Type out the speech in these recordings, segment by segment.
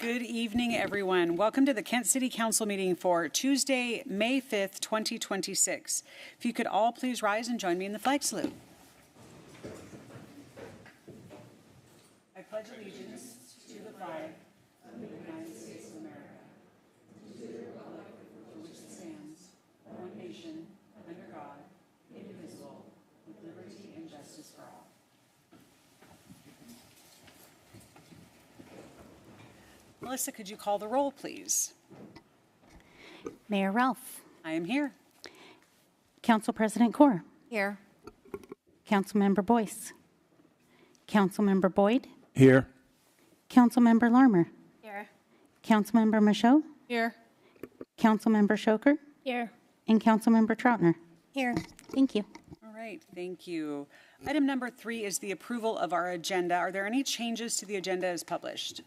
Good evening, everyone. Welcome to the Kent City Council meeting for Tuesday, May 5th, 2026. If you could all please rise and join me in the flag salute. I pledge allegiance to the flag of the United States of America, to the republic for which it stands, one nation, under God, indivisible, with liberty and justice for all. Melissa, could you call the roll, please? Mayor Ralph. I am here. Council President Kaur. Here. Councilmember Boyce. Councilmember Boyd. Here. Councilmember Larmer. Here. Councilmember Michaud. Here. Councilmember Shoker. Here. And Councilmember Troutner. Here. Thank you. All right, thank you. Item number 3 is the approval of our agenda. Are there any changes to the agenda as published?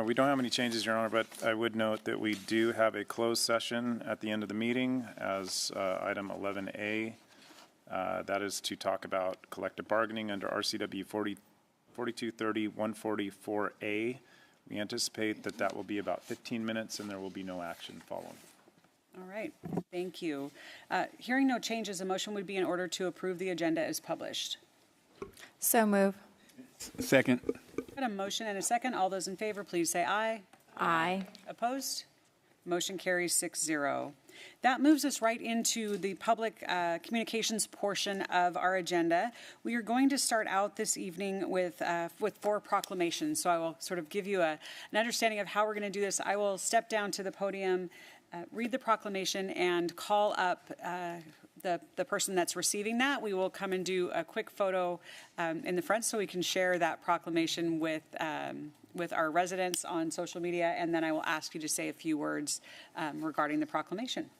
We don't have any changes, Your Honor, but I would note that we do have a closed session at the end of the meeting as item 11A. That is to talk about collective bargaining under RCW 4230-144A. We anticipate that that will be about 15 minutes and there will be no action following. All right, thank you. Hearing no changes, a motion would be in order to approve the agenda as published. So move. Second. Got a motion and a second. All those in favor, please say aye. Aye. Opposed? Motion carries 6-0. That moves us right into the public communications portion of our agenda. We are going to start out this evening with 4 proclamations. So I will sort of give you an understanding of how we're going to do this. I will step down to the podium, read the proclamation, and call up the person that's receiving that. We will come and do a quick photo in the front so we can share that proclamation with our residents on social media, and then I will ask you to say a few words regarding the proclamation.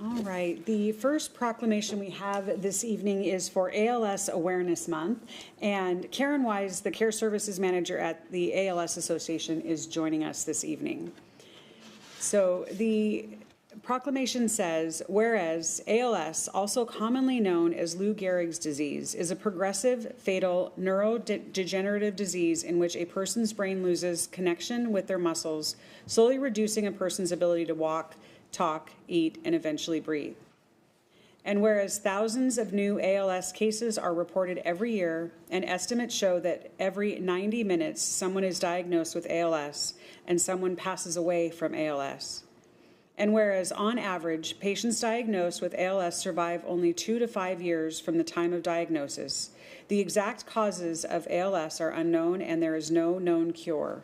All right, the first proclamation we have this evening is for ALS Awareness Month, and Karen Wise, the Care Services Manager at the ALS Association, is joining us this evening. So the proclamation says, whereas ALS, also commonly known as Lou Gehrig's disease, is a progressive, fatal neurodegenerative disease in which a person's brain loses connection with their muscles, slowly reducing a person's ability to walk, talk, eat, and eventually breathe. And whereas thousands of new ALS cases are reported every year, and estimates show that every 90 minutes someone is diagnosed with ALS and someone passes away from ALS. And whereas on average, patients diagnosed with ALS survive only 2 to 5 years from the time of diagnosis, the exact causes of ALS are unknown and there is no known cure.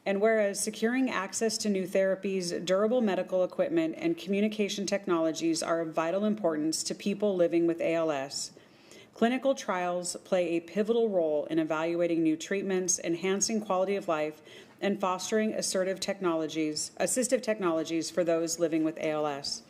And whereas securing access to new therapies, durable medical equipment, and communication technologies are of vital importance to people living with ALS, clinical trials play a pivotal role in evaluating new treatments, enhancing quality of life, and fostering assistive technologies for those living with ALS.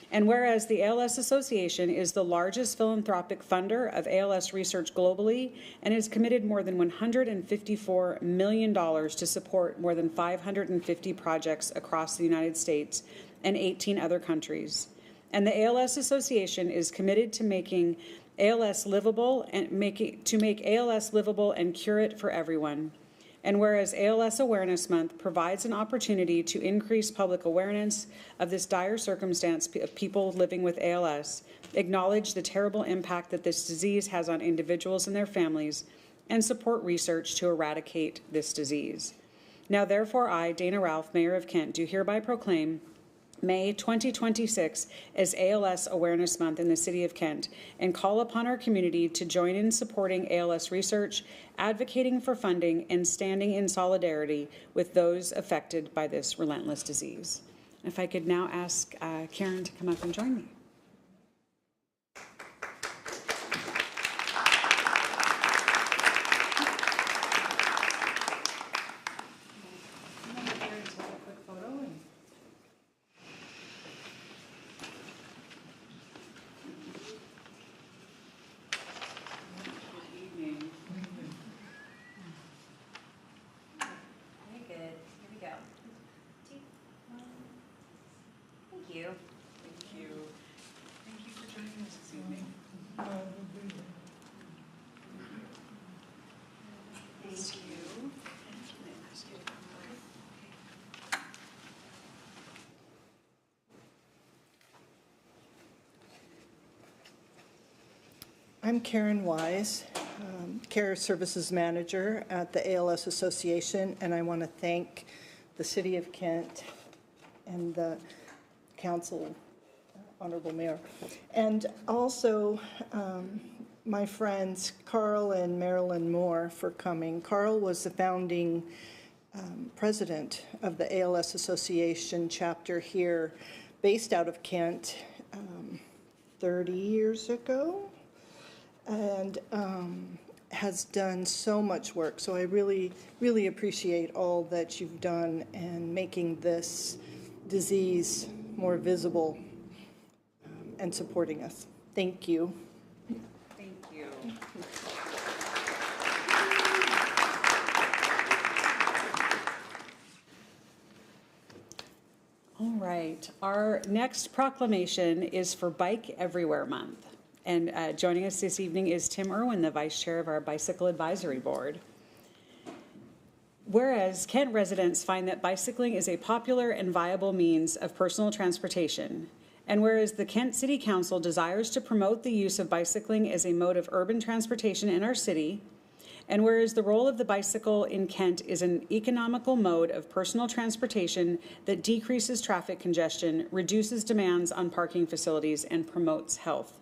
And whereas the ALS Association is the largest philanthropic funder of ALS research globally and has committed more than $154 million to support more than 550 projects across the United States and 18 other countries. And the ALS Association is committed to making ALS livable and make ALS livable and cure it for everyone. And whereas ALS Awareness Month provides an opportunity to increase public awareness of this dire circumstance of people living with ALS, acknowledge the terrible impact that this disease has on individuals and their families, and support research to eradicate this disease. Now therefore I, Dana Ralph, Mayor of Kent, do hereby proclaim May 2026 as ALS Awareness Month in the City of Kent and call upon our community to join in supporting ALS research, advocating for funding, and standing in solidarity with those affected by this relentless disease. If I could now ask Karen to come up and join me. I'm Karen Wise, Care Services Manager at the ALS Association, and I want to thank the City of Kent and the Council, Honorable Mayor, and also my friends Carl and Marilyn Moore for coming. Carl was the founding president of the ALS Association chapter here, based out of Kent 30 years ago, and has done so much work. So I really, really appreciate all that you've done in making this disease more visible and supporting us. Thank you. Thank you. All right, our next proclamation is for Bike Everywhere Month. And joining us this evening is Tim Irwin, the Vice Chair of our Bicycle Advisory Board. Whereas Kent residents find that bicycling is a popular and viable means of personal transportation, and whereas the Kent City Council desires to promote the use of bicycling as a mode of urban transportation in our city, and whereas the role of the bicycle in Kent is an economical mode of personal transportation that decreases traffic congestion, reduces demands on parking facilities, and promotes health.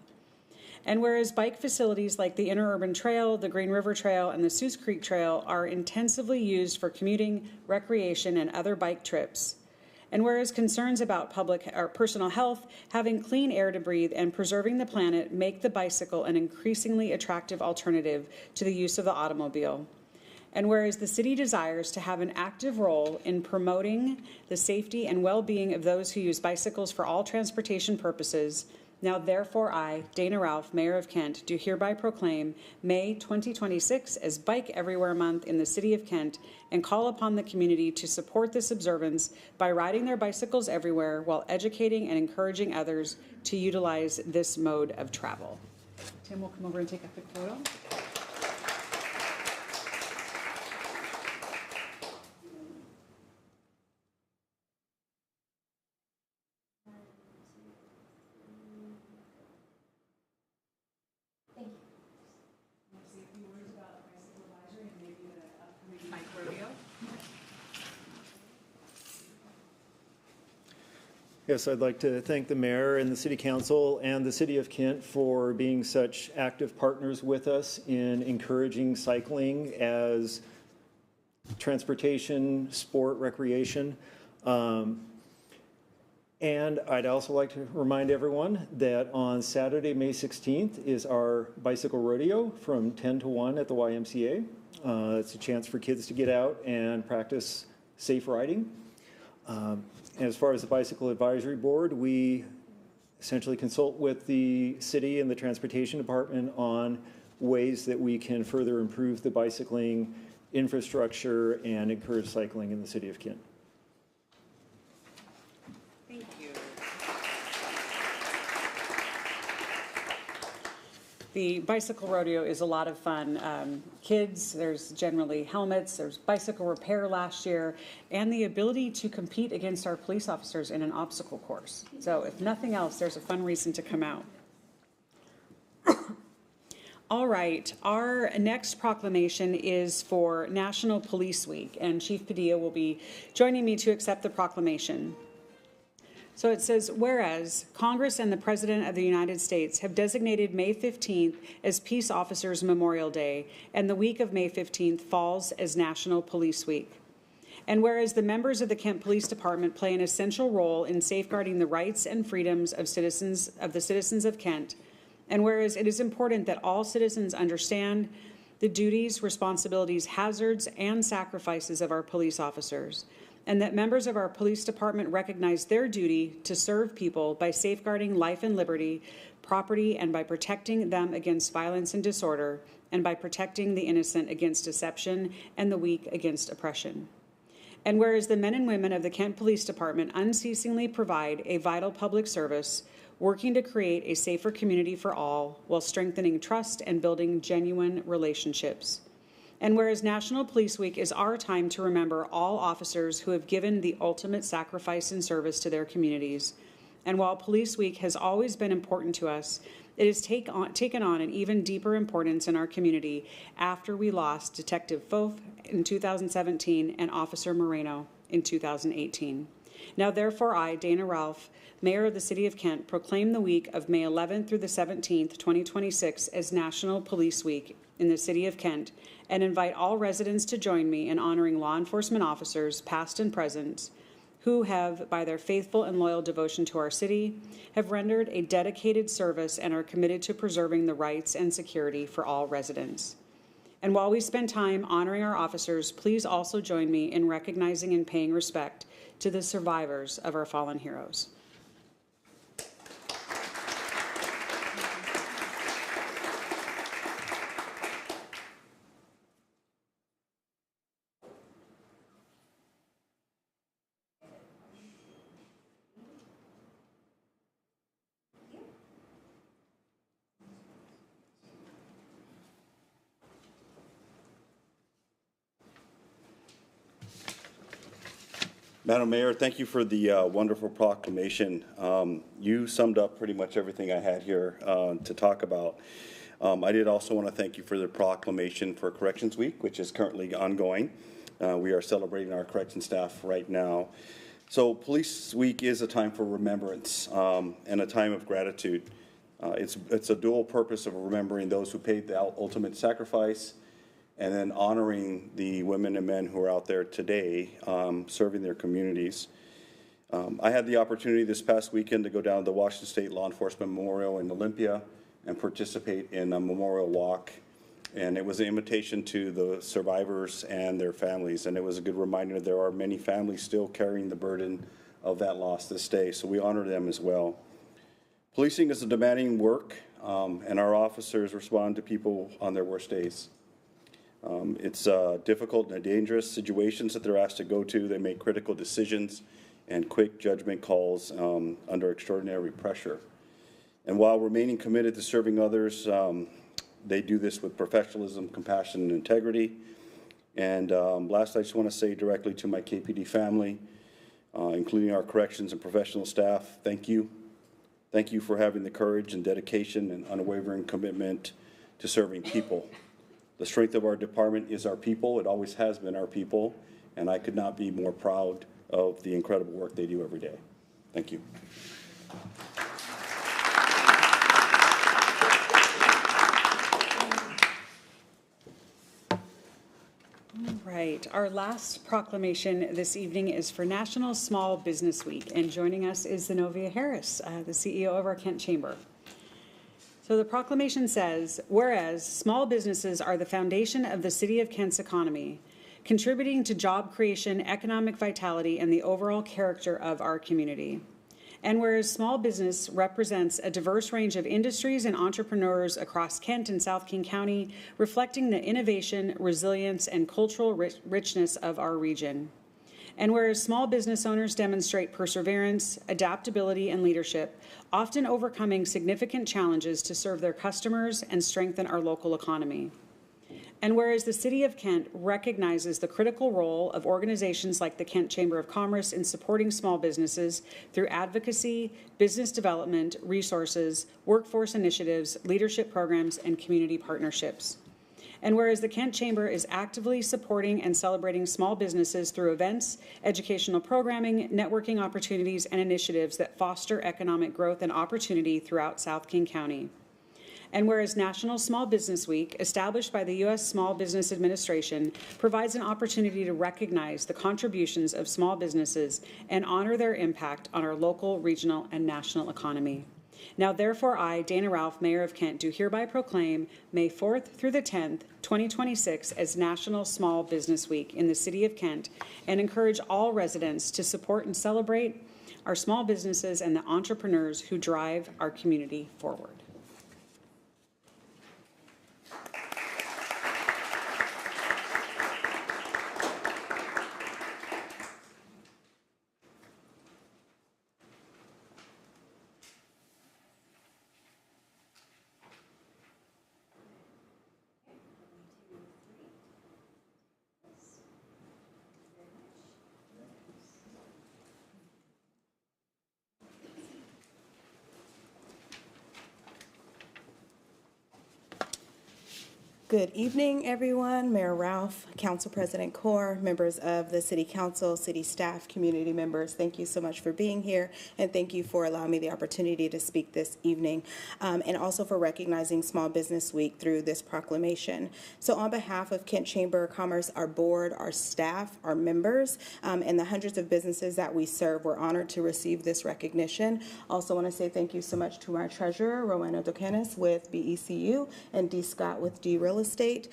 And whereas bike facilities like the Interurban Trail, the Green River Trail, and the Sioux Creek Trail are intensively used for commuting, recreation, and other bike trips, and whereas concerns about public or personal health, having clean air to breathe, and preserving the planet make the bicycle an increasingly attractive alternative to the use of the automobile, and whereas the city desires to have an active role in promoting the safety and well-being of those who use bicycles for all transportation purposes, now therefore I, Dana Ralph, Mayor of Kent, do hereby proclaim May 2026 as Bike Everywhere Month in the City of Kent and call upon the community to support this observance by riding their bicycles everywhere while educating and encouraging others to utilize this mode of travel. Tim will come over and take a quick photo. Yes, I'd like to thank the mayor and the city council and the city of Kent for being such active partners with us in encouraging cycling as transportation, sport, recreation. And I'd also like to remind everyone that on Saturday, May 16th is our bicycle rodeo from 10 to 1 at the YMCA. It's a chance for kids to get out and practice safe riding. As far as the Bicycle Advisory Board, we essentially consult with the city and the transportation department on ways that we can further improve the bicycling infrastructure and encourage cycling in the city of Kent. Thank you. The bicycle rodeo is a lot of fun. Kids, there's generally helmets, there's bicycle repair last year, and the ability to compete against our police officers in an obstacle course. So if nothing else, there's a fun reason to come out. All right, our next proclamation is for National Police Week, and Chief Padilla will be joining me to accept the proclamation. So it says, whereas Congress and the President of the United States have designated May 15th as Peace Officers Memorial Day, and the week of May 15th falls as National Police Week. And whereas the members of the Kent Police Department play an essential role in safeguarding the rights and freedoms of the citizens of Kent, and whereas it is important that all citizens understand the duties, responsibilities, hazards, and sacrifices of our police officers, and that members of our police department recognize their duty to serve people by safeguarding life and liberty, property, and by protecting them against violence and disorder, and by protecting the innocent against deception and the weak against oppression. And whereas the men and women of the Kent Police Department unceasingly provide a vital public service, working to create a safer community for all while strengthening trust and building genuine relationships. And whereas National Police Week is our time to remember all officers who have given the ultimate sacrifice in service to their communities. And while Police Week has always been important to us, it has taken on an even deeper importance in our community after we lost Detective Foth in 2017 and Officer Moreno in 2018. Now, therefore, I, Dana Ralph, Mayor of the City of Kent, proclaim the week of May 11th through the 17th, 2026 as National Police Week in the City of Kent, and invite all residents to join me in honoring law enforcement officers, past and present, who have, by their faithful and loyal devotion to our city, have rendered a dedicated service and are committed to preserving the rights and security for all residents. And while we spend time honoring our officers, please also join me in recognizing and paying respect to the survivors of our fallen heroes. Madam Mayor, thank you for the wonderful proclamation. You summed up pretty much everything I had here to talk about. I did also want to thank you for the proclamation for Corrections Week, which is currently ongoing. We are celebrating our correction staff right now. So Police Week is a time for remembrance and a time of gratitude. It's a dual purpose of remembering those who paid the ultimate sacrifice and then honoring the women and men who are out there today serving their communities. I had the opportunity this past weekend to go down to the Washington State Law Enforcement Memorial in Olympia and participate in a memorial walk. And it was an invitation to the survivors and their families. And it was a good reminder that there are many families still carrying the burden of that loss this day. So we honor them as well. Policing is a demanding work, and our officers respond to people on their worst days. It's difficult and dangerous situations that they're asked to go to. They make critical decisions and quick judgment calls under extraordinary pressure. And while remaining committed to serving others, they do this with professionalism, compassion, and integrity. And last, I just want to say directly to my KPD family, including our corrections and professional staff, thank you. Thank you for having the courage and dedication and unwavering commitment to serving people. The strength of our department is our people. It always has been our people, and I could not be more proud of the incredible work they do every day. Thank you. Right. Our last proclamation this evening is for National Small Business Week, and joining us is Zenobia Harris, the CEO of our Kent Chamber. So the proclamation says, whereas small businesses are the foundation of the City of Kent's economy, contributing to job creation, economic vitality, and the overall character of our community. And whereas small business represents a diverse range of industries and entrepreneurs across Kent and South King County, reflecting the innovation, resilience, and cultural richness of our region. And whereas small business owners demonstrate perseverance, adaptability, and leadership, often overcoming significant challenges to serve their customers and strengthen our local economy. And whereas the City of Kent recognizes the critical role of organizations like the Kent Chamber of Commerce in supporting small businesses through advocacy, business development, resources, workforce initiatives, leadership programs, and community partnerships. And whereas the Kent Chamber is actively supporting and celebrating small businesses through events, educational programming, networking opportunities, and initiatives that foster economic growth and opportunity throughout South King County. And whereas National Small Business Week, established by the U.S. Small Business Administration, provides an opportunity to recognize the contributions of small businesses and honor their impact on our local, regional, and national economy. Now, therefore, I, Dana Ralph, Mayor of Kent, do hereby proclaim May 4th through the 10th, 2026 as National Small Business Week in the City of Kent, and encourage all residents to support and celebrate our small businesses and the entrepreneurs who drive our community forward. Good evening, everyone. Mayor Ralph, Council President Core, members of the City Council, city staff, community members, thank you so much for being here, and thank you for allowing me the opportunity to speak this evening, and also for recognizing Small Business Week through this proclamation. So on behalf of Kent Chamber of Commerce, our board, our staff, our members, and the hundreds of businesses that we serve, we're honored to receive this recognition. Also want to say thank you so much to our treasurer, Rowena Dokenis with BECU, and D. Scott with D. Real Estate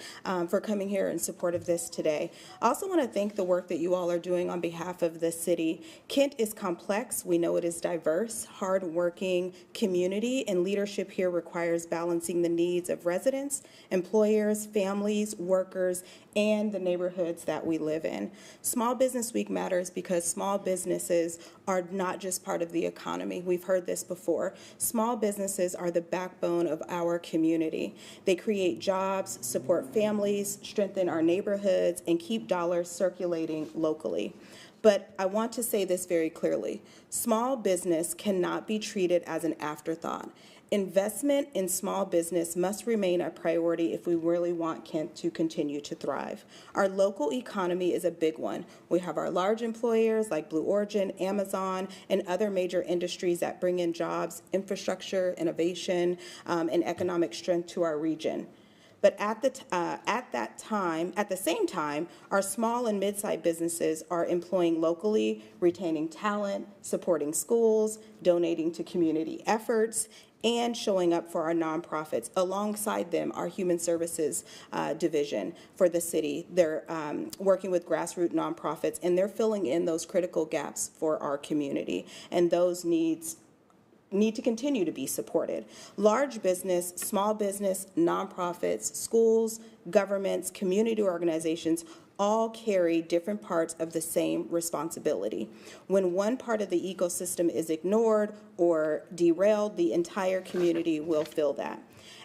for coming here in support of this today. I also want to thank the work that you all are doing on behalf of the city. Kent is complex. We know it is diverse, hard-working community, and leadership here requires balancing the needs of residents, employers, families, workers, and the neighborhoods that we live in. Small Business Week matters because small businesses are not just part of the economy. We've heard this before. Small businesses are the backbone of our community. They create jobs, support families, strengthen our neighborhoods, and keep dollars circulating locally. But I want to say this very clearly. Small business cannot be treated as an afterthought. Investment in small business must remain a priority if we really want Kent to continue to thrive. Our local economy is a big one. We have our large employers like Blue Origin, Amazon, and other major industries that bring in jobs, infrastructure, innovation, and economic strength to our region. But at the same time, our small and mid-sized businesses are employing locally, retaining talent, supporting schools, donating to community efforts, and showing up for our nonprofits. Alongside them, our human services division for the city. They're working with grassroots nonprofits, and they're filling in those critical gaps for our community. And those needs need to continue to be supported. Large business, small business, nonprofits, schools, governments, community organizations all carry different parts of the same responsibility. When one part of the ecosystem is ignored or derailed, the entire community will feel that.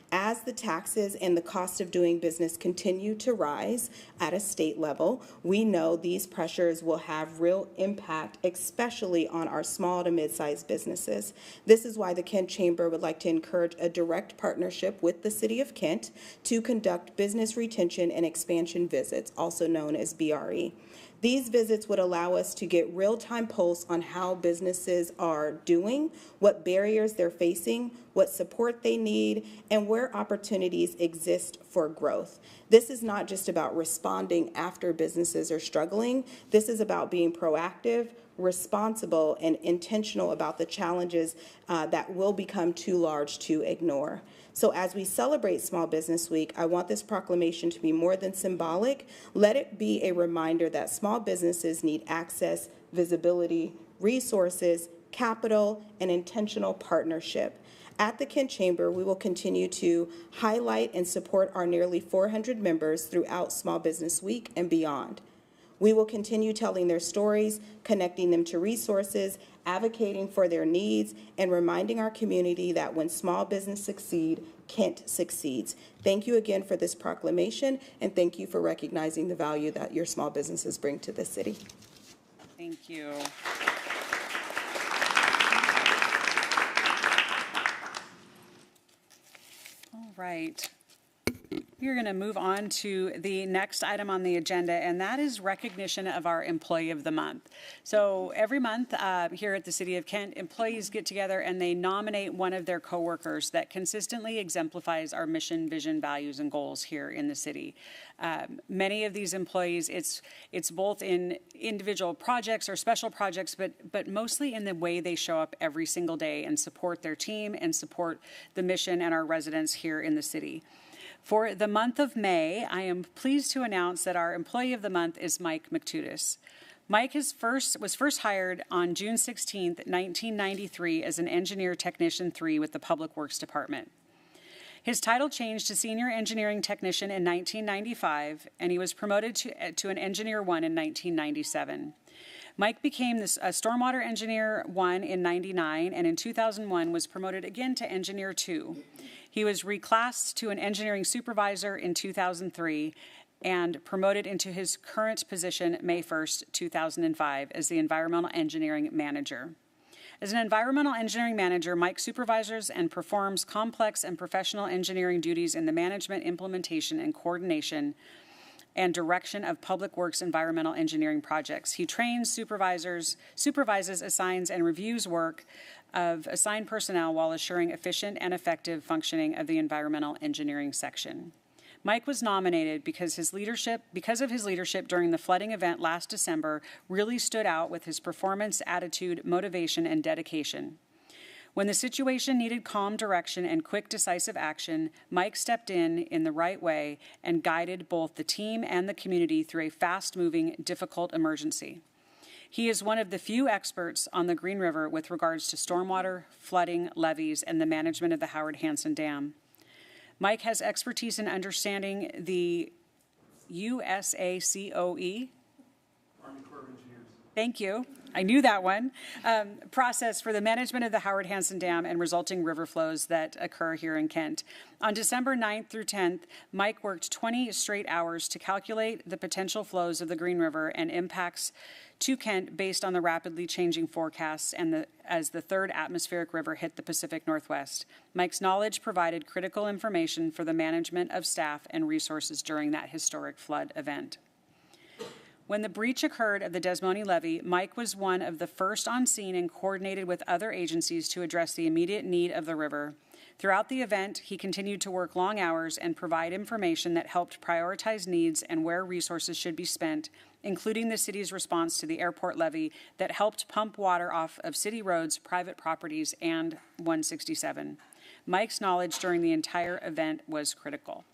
As the taxes and the cost of doing business continue to rise at a state level, we know these pressures will have real impact, especially on our small to mid-sized businesses. This is why the Kent Chamber would like to encourage a direct partnership with the City of Kent to conduct business retention and expansion visits, also known as BRE. These visits would allow us to get real-time pulse on how businesses are doing, what barriers they're facing, what support they need, and where opportunities exist for growth. This is not just about responding after businesses are struggling. This is about being proactive, responsible, and intentional about the challenges that will become too large to ignore. So as we celebrate Small Business Week, I want this proclamation to be more than symbolic. Let it be a reminder that small businesses need access, visibility, resources, capital, and intentional partnership. At the Kent Chamber, we will continue to highlight and support our nearly 400 members throughout Small Business Week and beyond. We will continue telling their stories, connecting them to resources, advocating for their needs, and reminding our community that when small business succeed, Kent succeeds. Thank you again for this proclamation, and thank you for recognizing the value that your small businesses bring to the city. Thank you. All right. We're going to move on to the next item on the agenda, and that is recognition of our Employee of the Month. So every month here at the City of Kent, employees get together and they nominate one of their coworkers that consistently exemplifies our mission, vision, values, and goals here in the city. Many of these employees, it's both in individual projects or special projects, but mostly in the way they show up every single day and support their team and support the mission and our residents here in the city. For the month of May, I am pleased to announce that our Employee of the Month is Mike McTudis. Mike was first hired on June 16, 1993 as an Engineer Technician 3 with the Public Works Department. His title changed to Senior Engineering Technician in 1995, and he was promoted to an Engineer 1 in 1997. Mike became a Stormwater Engineer 1 in 99, and in 2001 was promoted again to Engineer 2. He was reclassed to an Engineering Supervisor in 2003 and promoted into his current position May 1st, 2005 as the Environmental Engineering Manager. As an environmental engineering manager, Mike supervises and performs complex and professional engineering duties in the management, implementation, and coordination and direction of public works environmental engineering projects. He trains, supervises, assigns, and reviews work of assigned personnel while assuring efficient and effective functioning of the environmental engineering section. Mike was nominated because of his leadership during the flooding event last December really stood out with his performance, attitude, motivation, and dedication. When the situation needed calm direction and quick, decisive action, Mike stepped in the right way and guided both the team and the community through a fast-moving, difficult emergency. He is one of the few experts on the Green River with regards to stormwater, flooding, levees, and the management of the Howard Hansen Dam. Mike has expertise in understanding the USACOE. Army Corps of Engineers. Thank you. I knew that one. Process for the management of the Howard Hansen Dam and resulting river flows that occur here in Kent. On December 9th through 10th, Mike worked 20 straight hours to calculate the potential flows of the Green River and impacts to Kent based on the rapidly changing forecasts and as the third atmospheric river hit the Pacific Northwest. Mike's knowledge provided critical information for the management of staff and resources during that historic flood event. When the breach occurred of the Desmond levee, Mike was one of the first on scene and coordinated with other agencies to address the immediate need of the river. Throughout the event, he continued to work long hours and provide information that helped prioritize needs and where resources should be spent, including the city's response to the airport levee that helped pump water off of city roads, private properties, and 167. Mike's knowledge during the entire event was critical.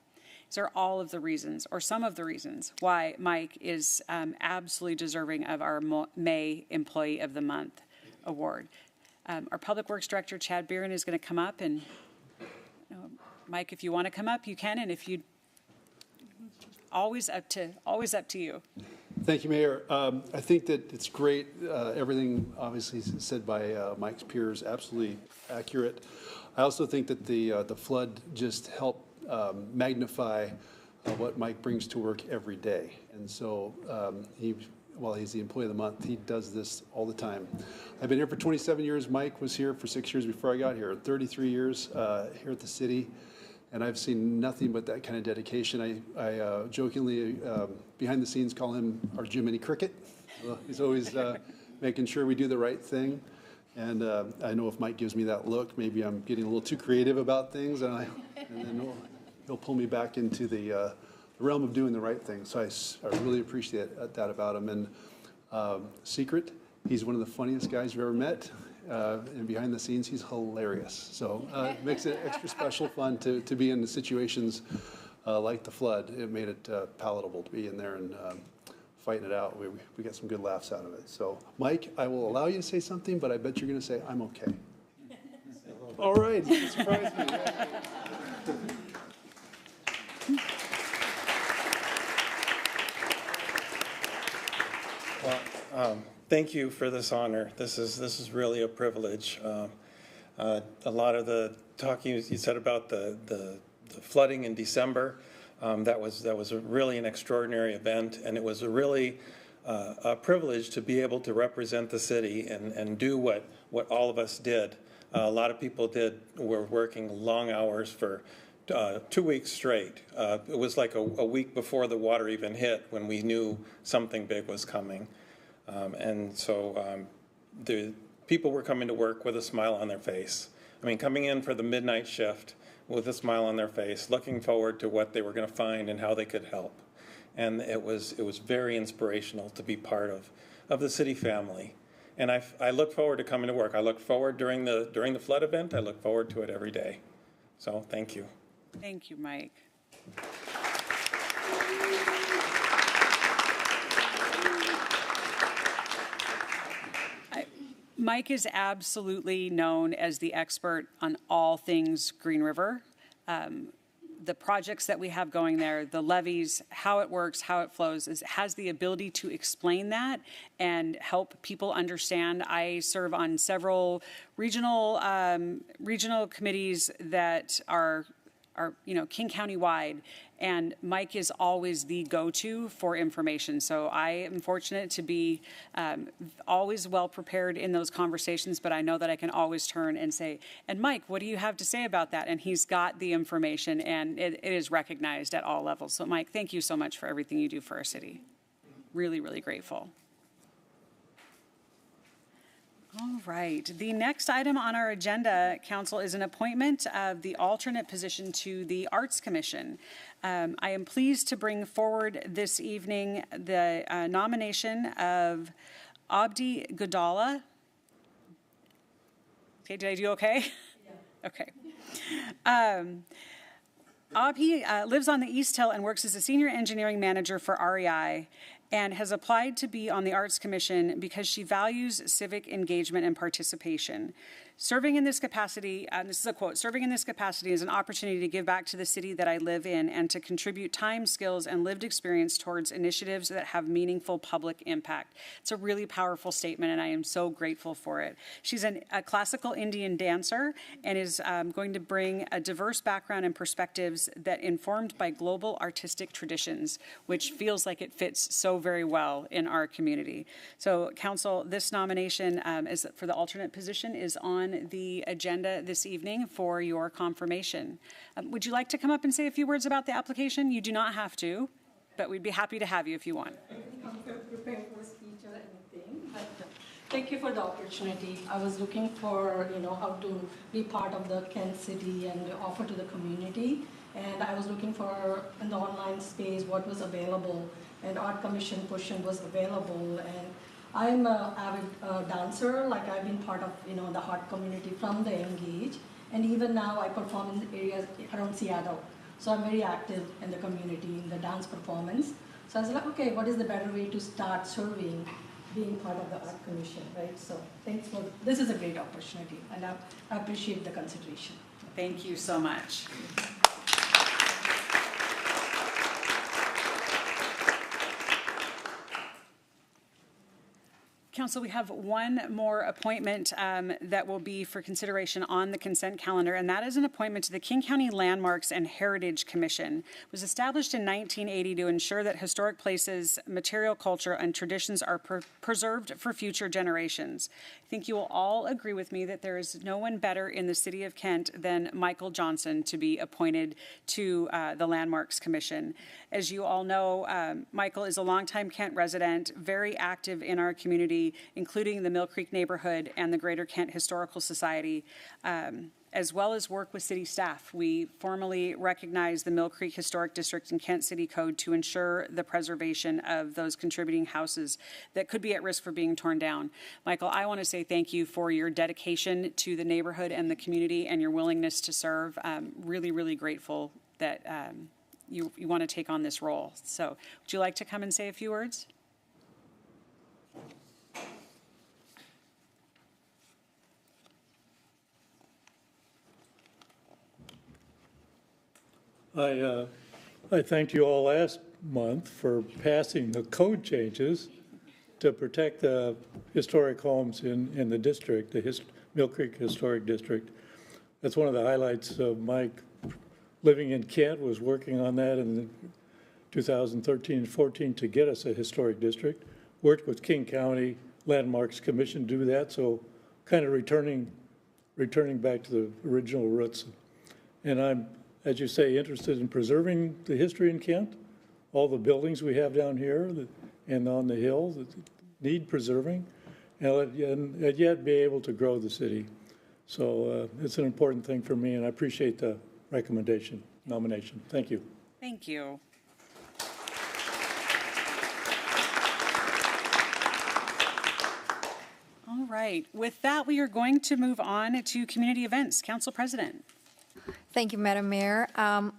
These are all of the reasons, or some of the reasons, why Mike is absolutely deserving of our May Employee of the Month award. Our Public Works Director, Chad Beeren, is going to come up, and Mike, if you want to come up, you can, and if you, always up to you. Thank you, Mayor. I think that it's great. Everything obviously said by Mike's peers, absolutely accurate. I also think that the flood just helped magnify what Mike brings to work every day. And so while he's the Employee of the Month, he does this all the time. I've been here for 27 years. Mike was here for 6 years before I got here, 33 years here at the city. And I've seen nothing but that kind of dedication. I jokingly, behind the scenes, call him our Jiminy Cricket. He's always making sure we do the right thing. And I know if Mike gives me that look, maybe I'm getting a little too creative about things, and then he'll pull me back into the realm of doing the right thing. So I really appreciate that about him. And secret, he's one of the funniest guys you've ever met. And behind the scenes, he's hilarious. So it makes it extra special fun to be in the situations like the flood. It made it palatable to be in there and fighting it out. We got some good laughs out of it. So, Mike, I will allow you to say something, but I bet you're going to say, I'm okay. All right. You surprised me. Well, thank you for this honor. This is really a privilege. A lot of the talking you said about the flooding in December, that was really an extraordinary event, and it was a really a privilege to be able to represent the city and do what all of us did. A lot of people were working long hours for 2 weeks straight. It was like a week before the water even hit when we knew something big was coming. And so the people were coming to work with a smile on their face. I mean, coming in for the midnight shift with a smile on their face, looking forward to what they were going to find and how they could help. And it was very inspirational to be part of the city family. And I look forward to coming to work. I look forward during the flood event. I look forward to it every day. So thank you. Thank you, Mike. Mike is absolutely known as the expert on all things Green River. The projects that we have going there, the levees, how it works, how it flows, has the ability to explain that and help people understand. I serve on several regional committees that are are, King County wide, and Mike is always the go-to for information. So I am fortunate to be always well prepared in those conversations, but I know that I can always turn and say, and Mike, what do you have to say about that? And he's got the information, and it is recognized at all levels. So Mike, thank you so much for everything you do for our city. Really, really grateful. All right. The next item on our agenda, Council, is an appointment of the alternate position to the Arts Commission. I am pleased to bring forward this evening the nomination of Abdi Godala. Okay, did I do okay? Yeah. Okay. Abdi lives on the East Hill and works as a senior engineering manager for REI, and has applied to be on the Arts Commission because she values civic engagement and participation. Serving in this capacity, this is a quote, serving in this capacity is an opportunity to give back to the city that I live in and to contribute time, skills, and lived experience towards initiatives that have meaningful public impact. It's a really powerful statement, and I am so grateful for it. She's a classical Indian dancer and is going to bring a diverse background and perspectives that informed by global artistic traditions, which feels like it fits so very well in our community. So, Council, this nomination is for the alternate position is on the agenda this evening for your confirmation. Would you like to come up and say a few words about the application? You do not have to, but we'd be happy to have you if you want. I'm preparing for a speech or anything, but thank you for the opportunity. I was looking for, how to be part of the Kent City and offer to the community. And I was looking for, in the online space, what was available. And Art Commission portion was available. And I'm an avid dancer, like I've been part of, the art community from the Engage. And even now I perform in areas around Seattle. So I'm very active in the community, in the dance performance. So I was like, okay, what is the better way to start serving, being part of the Art Commission, right? So thanks for, this is a great opportunity, and I appreciate the consideration. Thank you so much. Council, we have one more appointment that will be for consideration on the consent calendar, and that is an appointment to the King County Landmarks and Heritage Commission. It was established in 1980 to ensure that historic places, material culture, and traditions are preserved for future generations. I think you will all agree with me that there is no one better in the city of Kent than Michael Johnson to be appointed to the Landmarks Commission. As you all know, Michael is a longtime Kent resident, very active in our community, including the Mill Creek neighborhood and the Greater Kent Historical Society, as well as work with city staff. We formally recognize the Mill Creek Historic District and Kent City Code to ensure the preservation of those contributing houses that could be at risk for being torn down. Michael, I want to say thank you for your dedication to the neighborhood and the community and your willingness to serve. Really, really grateful that you want to take on this role. So would you like to come and say a few words? I thanked you all last month for passing the code changes to protect the historic homes in the district, the Mill Creek Historic District. That's one of the highlights of Mike living in Kent, was working on that in 2013 and 14 to get us a historic district. Worked with King County Landmarks Commission to do that, so kind of returning back to the original roots. And I'm, as you say, interested in preserving the history in Kent, all the buildings we have down here and on the hill that need preserving, and yet be able to grow the city. So it's an important thing for me, and I appreciate the nomination. Thank you. Thank you. All right. With that, we are going to move on to community events. Council President. Thank you, Madam Mayor. How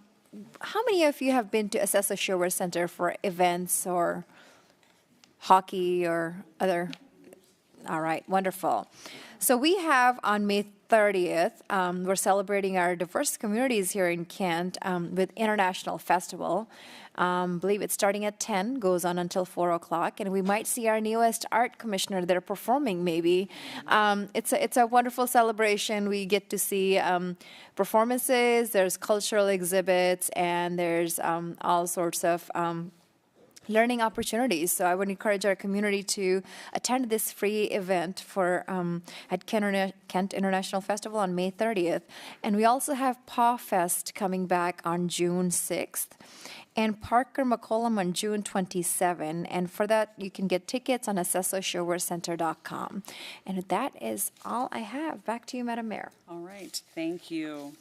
many of you have been to Accesso Shower Center for events or hockey or other? All right, wonderful. So we have on May 30th, we're celebrating our diverse communities here in Kent with International Festival. Believe it's starting at 10, goes on until 4 o'clock, and we might see our newest art commissioner there performing maybe. It's a wonderful celebration. We get to see performances, there's cultural exhibits, and there's all sorts of learning opportunities. So I would encourage our community to attend this free event for at Kent International Festival on May 30th. And we also have Paw Fest coming back on June 6th and Parker McCollum on June 27. And for that, you can get tickets on accessoshowwearcenter.com. And that is all I have. Back to you, Madam Mayor. All right, thank you.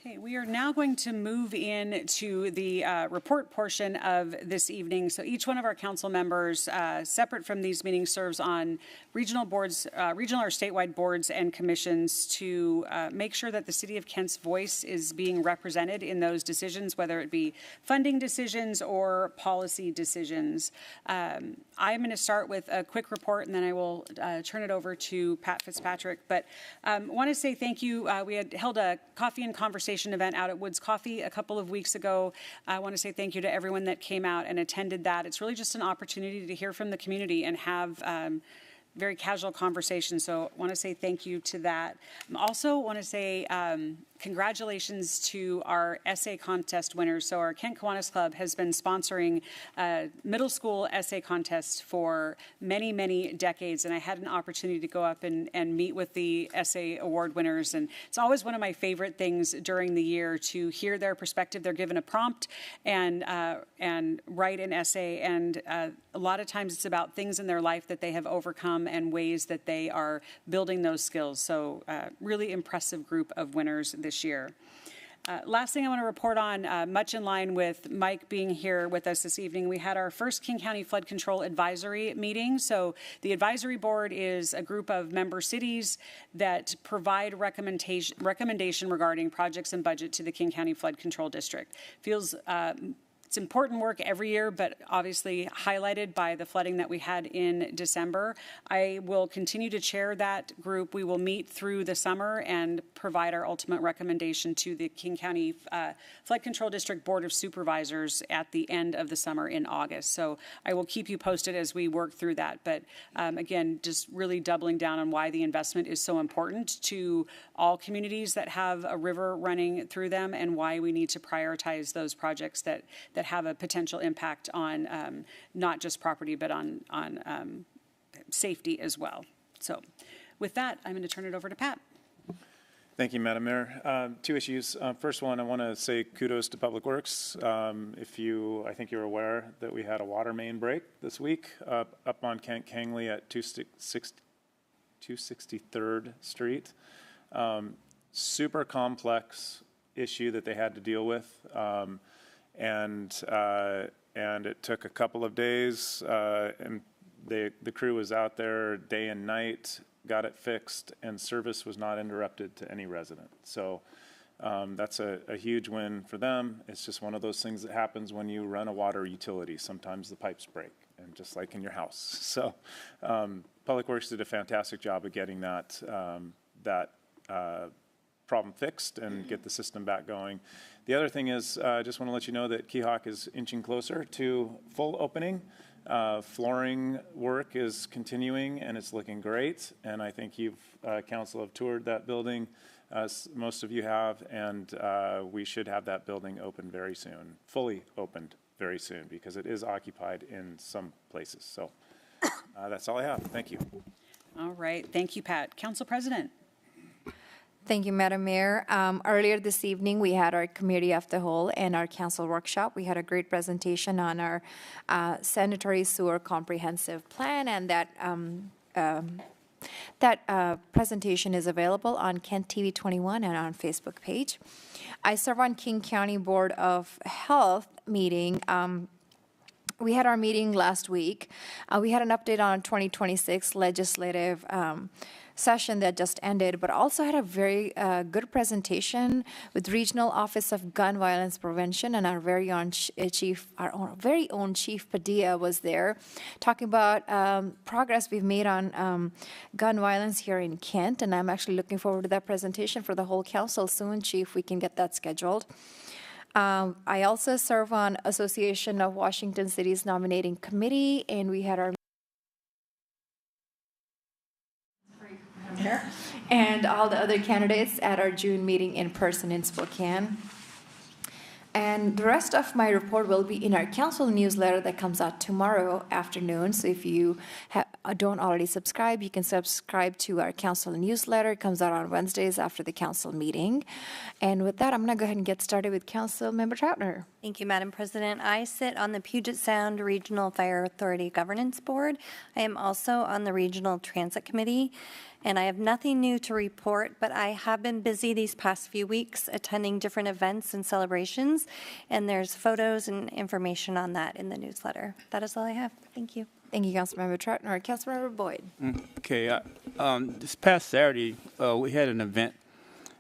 Okay, we are now going to move into the report portion of this evening. So each one of our council members, separate from these meetings, serves on regional boards, regional or statewide boards and commissions to make sure that the City of Kent's voice is being represented in those decisions, whether it be funding decisions or policy decisions. I'm going to start with a quick report, and then I will turn it over to Pat Fitzpatrick. But I want to say thank you. We had held a coffee and conversation event out at Woods Coffee a couple of weeks ago. I want to say thank you to everyone that came out and attended that. It's really just an opportunity to hear from the community and have very casual conversation. So I want to say thank you to that. I also want to say congratulations to our essay contest winners. So our Kent Kiwanis Club has been sponsoring middle school essay contests for many, many decades. And I had an opportunity to go up and meet with the essay award winners. And it's always one of my favorite things during the year to hear their perspective. They're given a prompt and write an essay. And a lot of times it's about things in their life that they have overcome and ways that they are building those skills. So really impressive group of winners this year. Last thing I want to report on, much in line with Mike being here with us this evening, we had our first King County Flood Control Advisory meeting. So the advisory board is a group of member cities that provide recommendation regarding projects and budget to the King County Flood Control District. Feels it's important work every year, but obviously highlighted by the flooding that we had in December. I will continue to chair that group. We will meet through the summer and provide our ultimate recommendation to the King County Flood Control District Board of Supervisors at the end of the summer in August. So I will keep you posted as we work through that. But again, just really doubling down on why the investment is so important to all communities that have a river running through them and why we need to prioritize those projects that have a potential impact on not just property, but on safety as well. So with that, I'm going to turn it over to Pat. Thank you, Madam Mayor. Two issues. First one, I want to say kudos to Public Works. I think you're aware that we had a water main break this week up on Kent Kangley at 263rd Street. Super complex issue that they had to deal with. And it took a couple of days, and the crew was out there day and night, got it fixed, and service was not interrupted to any resident. So that's a huge win for them. It's just one of those things that happens when you run a water utility. Sometimes the pipes break, and just like in your house. So Public Works did a fantastic job of getting that problem fixed and get the system back going. The other thing is, I just want to let you know that Keehawk is inching closer to full opening. Flooring work is continuing and it's looking great. And I think council have toured that building, most of you have, and we should have that building open very soon, fully opened very soon, because it is occupied in some places. So that's all I have. Thank you. All right. Thank you, Pat. Council President. Thank you, Madam Mayor. Earlier this evening, we had our committee of the whole and our council workshop. We had a great presentation on our sanitary sewer comprehensive plan, and that presentation is available on Kent TV 21 and on Facebook page. I serve on King County Board of Health meeting. We had our meeting last week. We had an update on 2026 legislative session that just ended, but also had a very good presentation with Regional Office of Gun Violence Prevention, and our very own Chief Padilla was there, talking about progress we've made on gun violence here in Kent. And I'm actually looking forward to that presentation for the whole council soon, Chief. We can get that scheduled. I also serve on Association of Washington Cities Nominating Committee, and we had our and all the other candidates at our June meeting in person in Spokane. And the rest of my report will be in our council newsletter that comes out tomorrow afternoon. So if you don't already subscribe, you can subscribe to our council newsletter. It comes out on Wednesdays after the council meeting. And with that, I'm going to go ahead and get started with Council Member Troutner. Thank you, Madam President. I sit on the Puget Sound Regional Fire Authority Governance Board. I am also on the Regional Transit Committee. And I have nothing new to report, but I have been busy these past few weeks attending different events and celebrations, and there's photos and information on that in the newsletter. That is all I have. Thank you. Thank you, Councilmember Troutner. Councilmember Boyd. Okay. This past Saturday, we had an event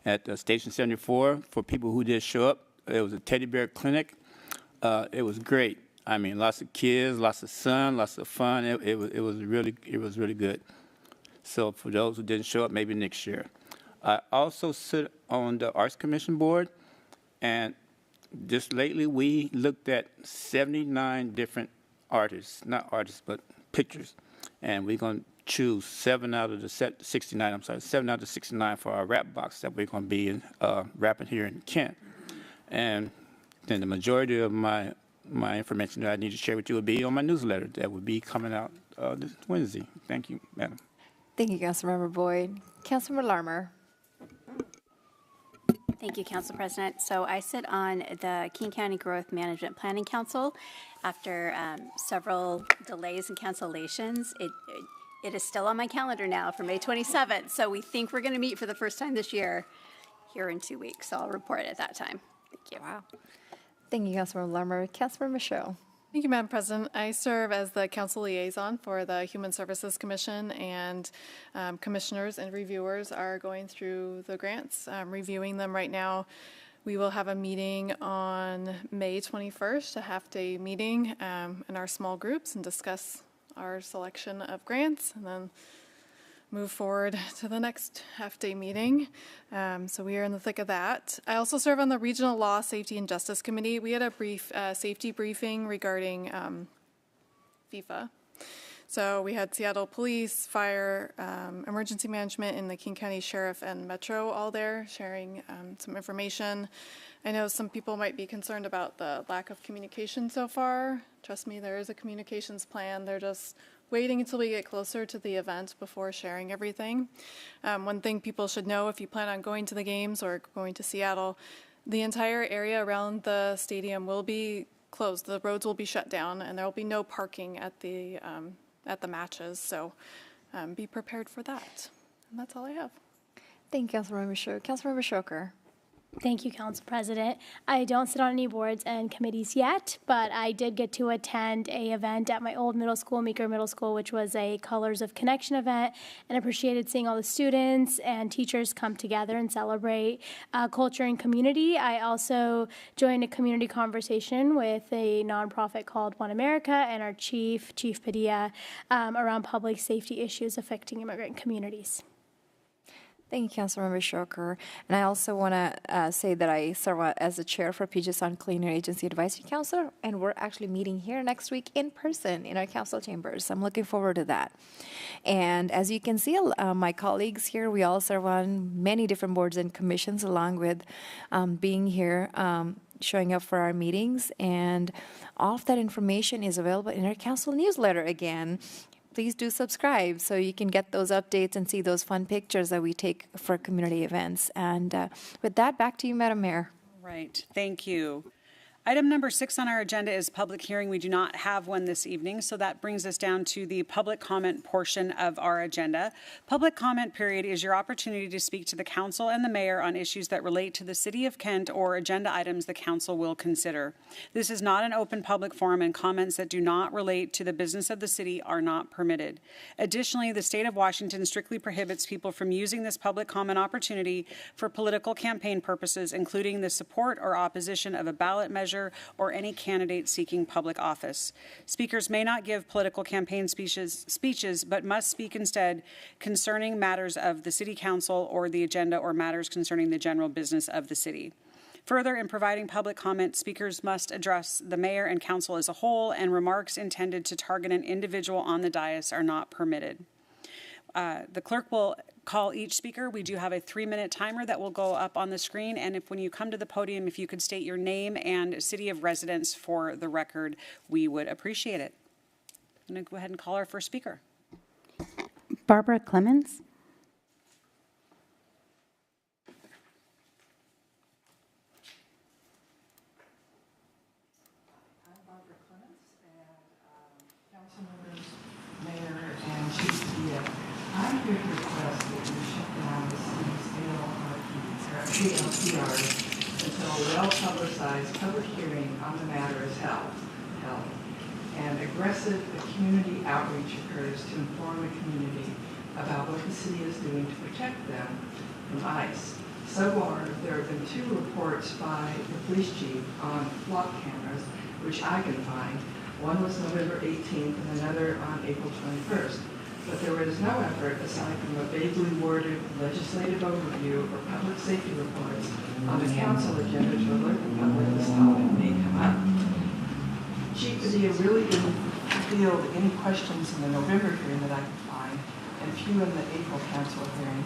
at Station 74 for people who did show up. It was a teddy bear clinic. It was great. I mean, lots of kids, lots of sun, lots of fun. It was really good. So for those who didn't show up, maybe next year. I also sit on the Arts Commission board, and just lately we looked at 79 different artists, not artists, but pictures, and we're going to choose 7 out of the 69 for our rap box that we're going to be rapping here in Kent. And then the majority of my information that I need to share with you will be on my newsletter that will be coming out this Wednesday. Thank you, Madam. Thank you, Councilmember Boyd. Councilmember Larmer. Thank you, Council President. So I sit on the King County Growth Management Planning Council. After several delays and cancellations, it is still on my calendar now for May 27th. So we think we're going to meet for the first time this year here in 2 weeks. So I'll report at that time. Thank you. Wow. Thank you, Councilmember Larmer. Councilmember Michaud. Thank you, Madam President. I serve as the council liaison for the Human Services Commission, and commissioners and reviewers are going through the grants, reviewing them right now. We will have a meeting on May 21st, a half-day meeting in our small groups, and discuss our selection of grants, and then move forward to the next half-day meeting. So we are in the thick of that. I also serve on the Regional Law, Safety, and Justice Committee. We had a brief safety briefing regarding FIFA. So we had Seattle Police, Fire, Emergency Management, and the King County Sheriff and Metro all there sharing some information. I know some people might be concerned about the lack of communication so far. Trust me, there is a communications plan. They're just waiting until we get closer to the event before sharing everything. One thing people should know if you plan on going to the games or going to Seattle, the entire area around the stadium will be closed. The roads will be shut down, and there will be no parking at the matches. So be prepared for that. And that's all I have. Thank you, Councilmember Michaud. Councilmember Shoker. Thank you, Council President. I don't sit on any boards and committees yet, but I did get to attend a event at my old middle school, Meeker Middle School, which was a Colors of Connection event, and appreciated seeing all the students and teachers come together and celebrate culture and community. I also joined a community conversation with a nonprofit called One America and our Chief Padilla, around public safety issues affecting immigrant communities. Thank you, Councilmember Shoker. And I also want to say that I serve as the chair for Puget Sound Clean Air Agency Advisory Council, and we're actually meeting here next week in person in our council chambers. I'm looking forward to that. And as you can see, my colleagues here, we all serve on many different boards and commissions, along with being here, showing up for our meetings. And all of that information is available in our council newsletter again. Please do subscribe so you can get those updates and see those fun pictures that we take for community events. And with that, back to you, Madam Mayor. Right. Thank you. Item number 6 on our agenda is public hearing. We do not have one this evening, so that brings us down to the public comment portion of our agenda. Public comment period is your opportunity to speak to the council and the mayor on issues that relate to the City of Kent or agenda items the council will consider. This is not an open public forum, and comments that do not relate to the business of the city are not permitted. Additionally, the state of Washington strictly prohibits people from using this public comment opportunity for political campaign purposes, including the support or opposition of a ballot measure or any candidate seeking public office. Speakers may not give political campaign speeches, but must speak instead concerning matters of the City Council or the agenda or matters concerning the general business of the city. Further, in providing public comment, speakers must address the mayor and council as a whole, and remarks intended to target an individual on the dais are not permitted. The clerk will call each speaker. We do have a 3-minute timer that will go up on the screen, and when you come to the podium, if you could state your name and city of residence for the record, we would appreciate it. I'm going to go ahead and call our first speaker. Barbara Clemens. I'm Barbara Clemens, and council members, mayor, and chief PA. I'm here to request that we shut down the city's ALPRs until a well-publicized public hearing on the matter is held. And aggressive community outreach occurs to inform the community about what the city is doing to protect them from ICE. So far, there have been 2 reports by the police chief on flock cameras, which I can find. One was November 18th and another on April 21st. But there was no effort, aside from a vaguely worded legislative overview or public safety reports, on the council agenda to alert the public this topic may come up. Chief Padilla really didn't field any questions in the November hearing that I could find, and few in the April council hearing,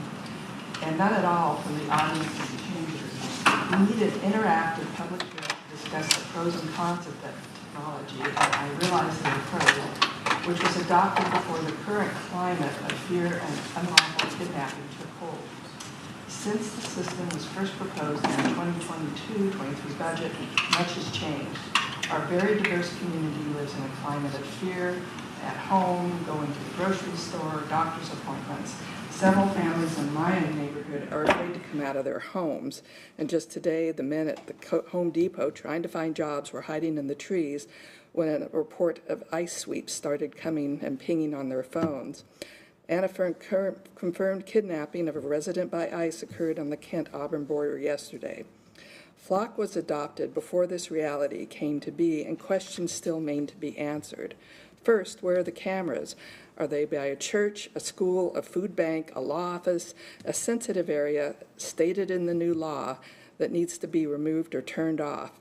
and none at all from the audience of the chambers. We need an interactive public hearing to discuss the pros and cons of that technology, and I realize the pros, which was adopted before the current climate of fear and unlawful kidnapping took hold. Since the system was first proposed in the 2022-23 budget, much has changed. Our very diverse community lives in a climate of fear, at home, going to the grocery store, doctor's appointments. Several families in my neighborhood are afraid to come out of their homes. And just today, the men at the Home Depot trying to find jobs were hiding in the trees when a report of ICE sweeps started coming and pinging on their phones. And a confirmed kidnapping of a resident by ICE occurred on the Kent-Auburn border yesterday. Flock was adopted before this reality came to be, and questions still remain to be answered. First, where are the cameras? Are they by a church, a school, a food bank, a law office, a sensitive area stated in the new law that needs to be removed or turned off?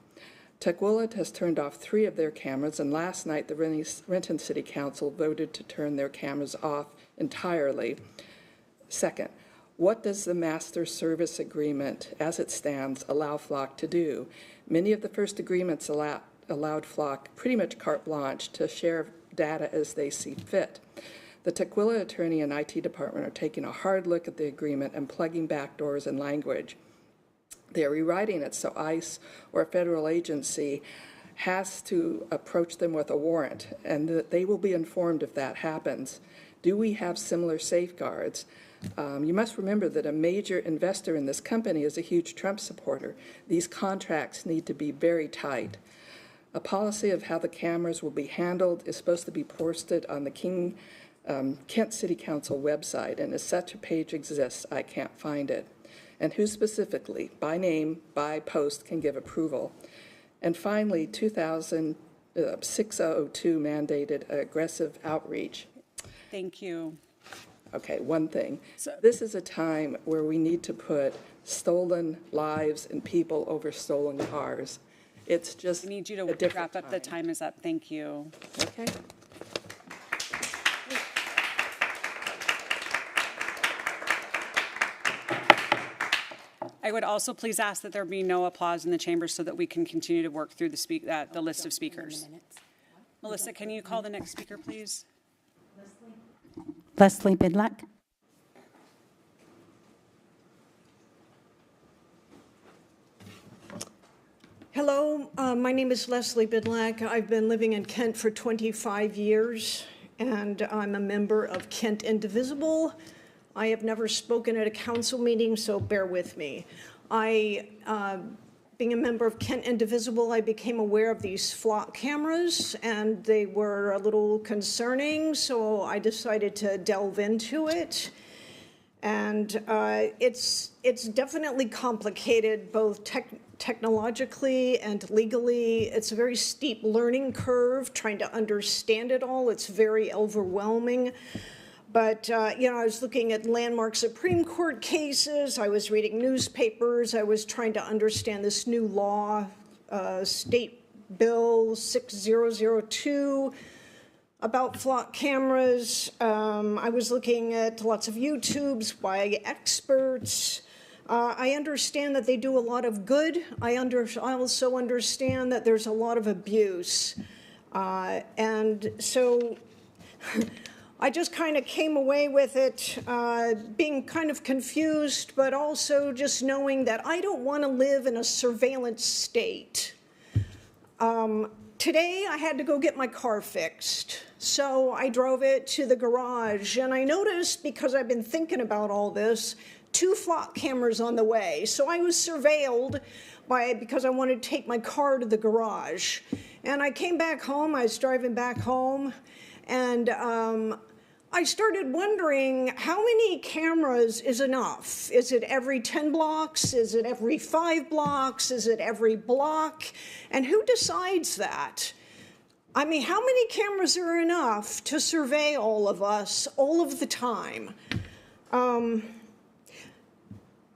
Tukwila has turned off 3 of their cameras, and last night the Renton City Council voted to turn their cameras off entirely. Second, what does the Master Service Agreement, as it stands, allow Flock to do? Many of the first agreements allowed Flock pretty much carte blanche to share data as they see fit. The Tukwila attorney and IT department are taking a hard look at the agreement and plugging backdoors in language. They are rewriting it so ICE or a federal agency has to approach them with a warrant, and that they will be informed if that happens. Do we have similar safeguards? You must remember that a major investor in this company is a huge Trump supporter. These contracts need to be very tight. A policy of how the cameras will be handled is supposed to be posted on the Kent City Council website, and as such a page exists, I can't find it. And who specifically, by name, by post, can give approval? And finally, 602 mandated aggressive outreach. Thank you. Okay, one thing. This is a time where we need to put stolen lives and people over stolen cars. It's just I need you to wrap up. The time is up. Thank you. Okay. I would also please ask that there be no applause in the chamber so that we can continue to work through the list of speakers. Melissa, can you call the next speaker, please? Leslie Bidlack. Hello. Hello, my name is Leslie Bidlack. I've been living in Kent for 25 years, and I'm a member of Kent Indivisible. I have never spoken at a council meeting, so bear with me. Being a member of Kent Indivisible, I became aware of these flock cameras, and they were a little concerning, so I decided to delve into it. And it's definitely complicated, both technologically and legally. It's a very steep learning curve, trying to understand it all. It's very overwhelming. But, you know, I was looking at landmark Supreme Court cases. I was reading newspapers. I was trying to understand this new law, State Bill 6002, about flock cameras. I was looking at lots of YouTubes by experts. I understand that they do a lot of good. I also understand that there's a lot of abuse. And so I just kind of came away with it being kind of confused, but also just knowing that I don't want to live in a surveillance state. Today, I had to go get my car fixed. So I drove it to the garage, and I noticed, because I've been thinking about all this, 2 flock cameras on the way. So I was surveilled because I wanted to take my car to the garage. And I came back home, I was driving back home, and I started wondering, how many cameras is enough? Is it every 10 blocks? Is it every 5 blocks? Is it every block? And who decides that? I mean, how many cameras are enough to survey all of us all of the time?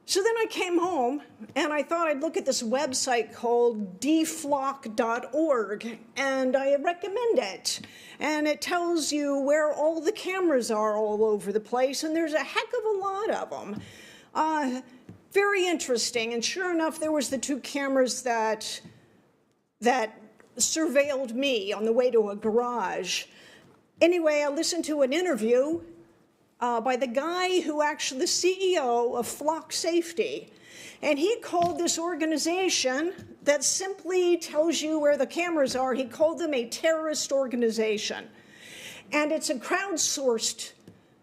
So then I came home, and I thought I'd look at this website called deflock.org, and I recommend it. And it tells you where all the cameras are all over the place, and there's a heck of a lot of them. Very interesting, and sure enough, there was the 2 cameras that surveilled me on the way to a garage. Anyway, I listened to an interview by the guy who actually, the CEO of Flock Safety. And he called this organization that simply tells you where the cameras are, he called them a terrorist organization. And it's a crowdsourced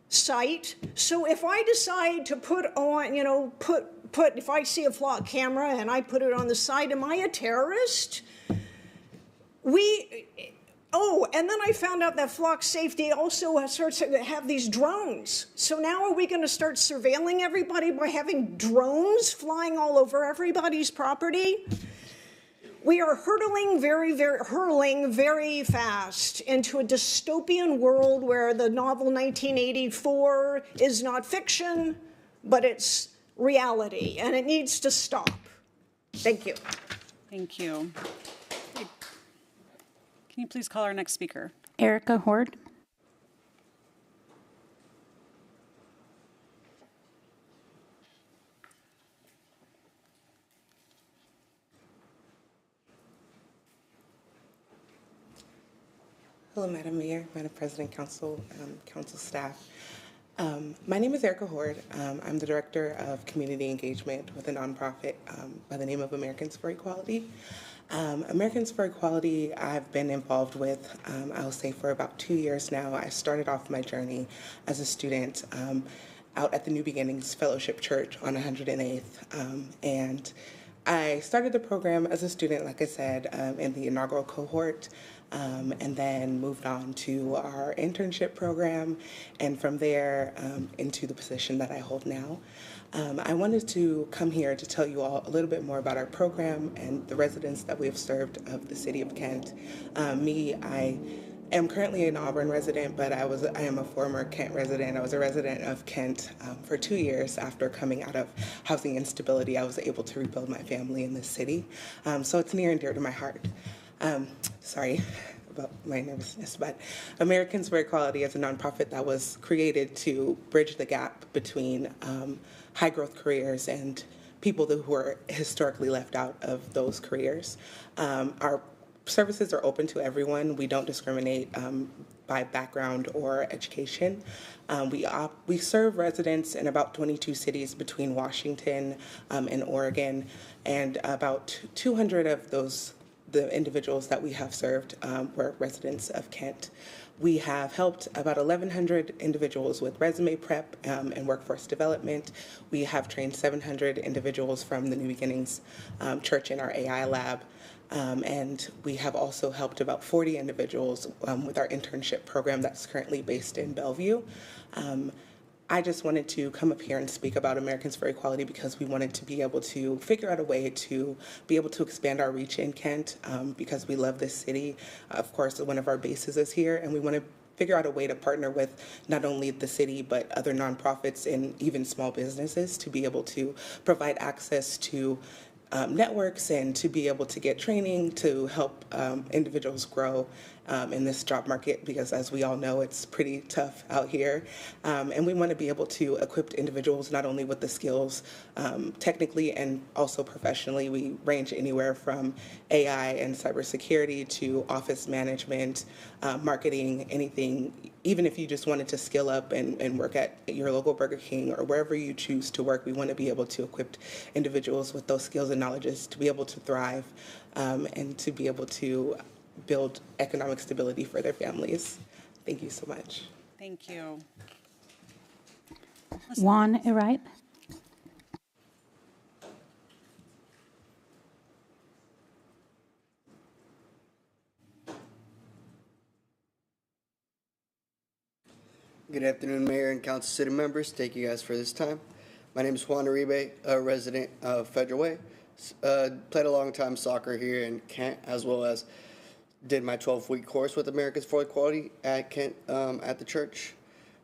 site. So if I decide to put on, you know, if I see a flock camera and I put it on the site, am I a terrorist? Oh, and then I found out that Flock Safety also starts to have these drones. So now are we going to start surveilling everybody by having drones flying all over everybody's property? We are hurtling very fast into a dystopian world where the novel 1984 is not fiction, but it's reality, and it needs to stop. Thank you. Thank you. Can you please call our next speaker? Erica Horde. Hello, Madam Mayor, Madam President, Council, Council staff. My name is Erica Horde. I'm the Director of Community Engagement with a nonprofit by the name of Americans for Equality. Americans for Equality, I've been involved with, I'll say, for about 2 years now. I started off my journey as a student out at the New Beginnings Fellowship Church on 108th. And I started the program as a student, like I said, in the inaugural cohort, and then moved on to our internship program, and from there into the position that I hold now. I wanted to come here to tell you all a little bit more about our program and the residents that we have served of the city of Kent. I am currently an Auburn resident, but I am a former Kent resident. I was a resident of Kent for 2 years. After coming out of housing instability, I was able to rebuild my family in this city. So it's near and dear to my heart. Sorry about my nervousness, but Americans for Equality is a nonprofit that was created to bridge the gap between high growth careers and people who are historically left out of those careers. Our services are open to everyone. We don't discriminate by background or education. We serve residents in about 22 cities between Washington and Oregon, and about 200 of those, the individuals that we have served were residents of Kent. We have helped about 1,100 individuals with resume prep and workforce development. We have trained 700 individuals from the New Beginnings Church in our AI lab. And we have also helped about 40 individuals with our internship program that's currently based in Bellevue. I just wanted to come up here and speak about Americans for Equality because we wanted to be able to figure out a way to be able to expand our reach in Kent because we love this city. Of course, one of our bases is here, and we want to figure out a way to partner with not only the city but other nonprofits and even small businesses to be able to provide access to networks and to be able to get training to help individuals grow in this job market because, as we all know, it's pretty tough out here. And we want to be able to equip individuals not only with the skills technically and also professionally. We range anywhere from AI and cybersecurity to office management, marketing, anything. Even if you just wanted to skill up and work at your local Burger King or wherever you choose to work, we want to be able to equip individuals with those skills and knowledges to be able to thrive and to be able to build economic stability for their families. Thank you so much. Thank you. Juan Iribe. Good afternoon, Mayor and Council City members. Thank you guys for this time. My name is Juan Iribe, a resident of Federal Way. Played a long time soccer here in Kent, as well as did my 12-week course with Americans for Equality at Kent at the church.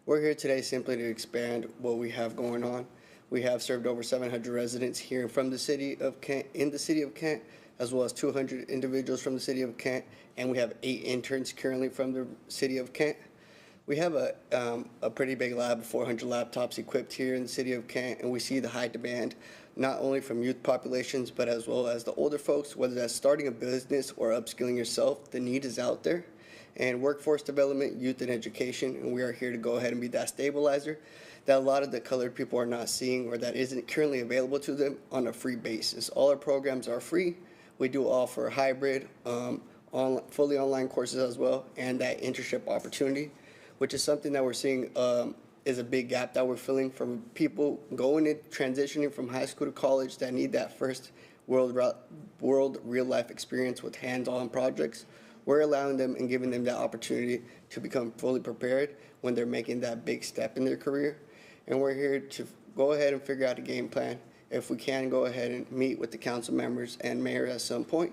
We're here today simply to expand what we have going on. We have served over 700 residents here from the city of Kent, as well as 200 individuals from the city of Kent, and we have 8 interns currently from the city of Kent. We have a pretty big lab of 400 laptops equipped here in the city of Kent, and we see the high demand, not only from youth populations, but as well as the older folks, whether that's starting a business or upskilling yourself, the need is out there. And workforce development, youth and education, and we are here to go ahead and be that stabilizer that a lot of the colored people are not seeing or that isn't currently available to them on a free basis. All our programs are free. We do offer hybrid, fully online courses as well, and that internship opportunity, which is something that we're seeing is a big gap that we're filling from people going and transitioning from high school to college that need that first world real life experience with hands-on projects. We're allowing them and giving them that opportunity to become fully prepared when they're making that big step in their career. And we're here to go ahead and figure out a game plan. If we can go ahead and meet with the council members and mayor at some point,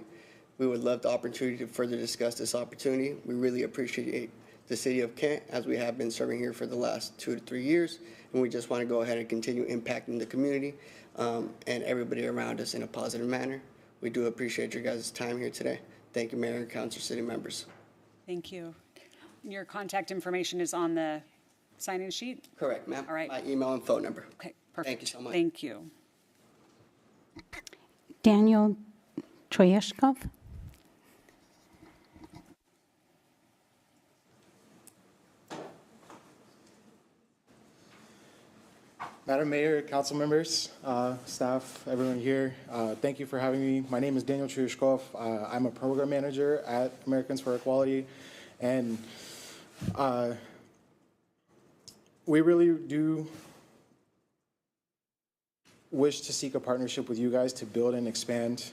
we would love the opportunity to further discuss this opportunity. We really appreciate the city of Kent, as we have been serving here for the last 2 to 3 years, and we just want to go ahead and continue impacting the community and everybody around us in a positive manner. We do appreciate your guys' time here today. Thank you, Mayor and Council City members. Thank you. Your contact information is on the sign-in sheet? Correct, ma'am. All right. My email and phone number. Okay, perfect. Thank you so much. Thank you. Daniel Troyeshkov. Madam Mayor, council members, staff, everyone here, thank you for having me. My name is Daniel Churyshkov. I'm a program manager at Americans for Equality, and we really do wish to seek a partnership with you guys to build and expand.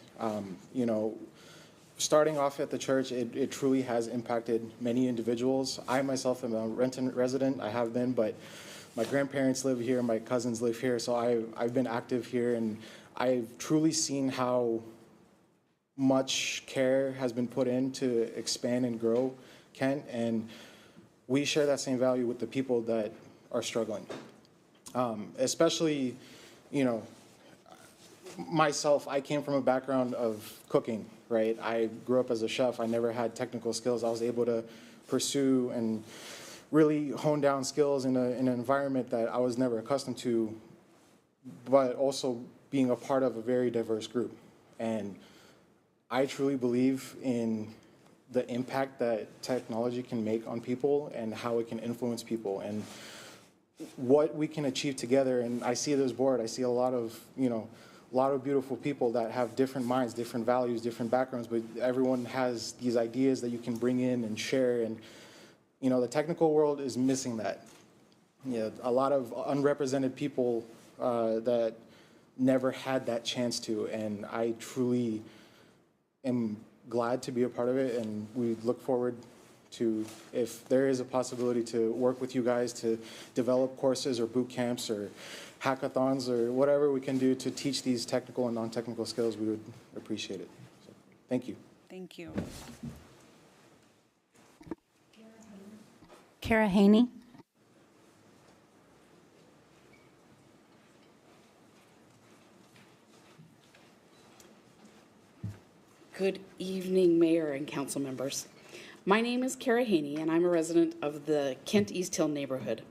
Starting off at the church, it truly has impacted many individuals. I myself am a Renton resident. I have been, but my grandparents live here, my cousins live here, so I've been active here, and I've truly seen how much care has been put in to expand and grow Kent, and we share that same value with the people that are struggling. Especially, myself, I came from a background of cooking, right? I grew up as a chef. I never had technical skills. I was able to pursue and really hone down skills in an environment that I was never accustomed to, but also being a part of a very diverse group. And I truly believe in the impact that technology can make on people and how it can influence people and what we can achieve together. And I see this board, I see a lot of, a lot of beautiful people that have different minds, different values, different backgrounds, but everyone has these ideas that you can bring in and share. And, the technical world is missing that. A lot of unrepresented people that never had that chance to, and I truly am glad to be a part of it, and we look forward to, if there is a possibility to work with you guys to develop courses or boot camps or hackathons or whatever we can do to teach these technical and non-technical skills, we would appreciate it. So, thank you. Thank you. Kara Haney. Good evening, Mayor and council members. My name is Kara Haney, and I'm a resident of the Kent East Hill neighborhood.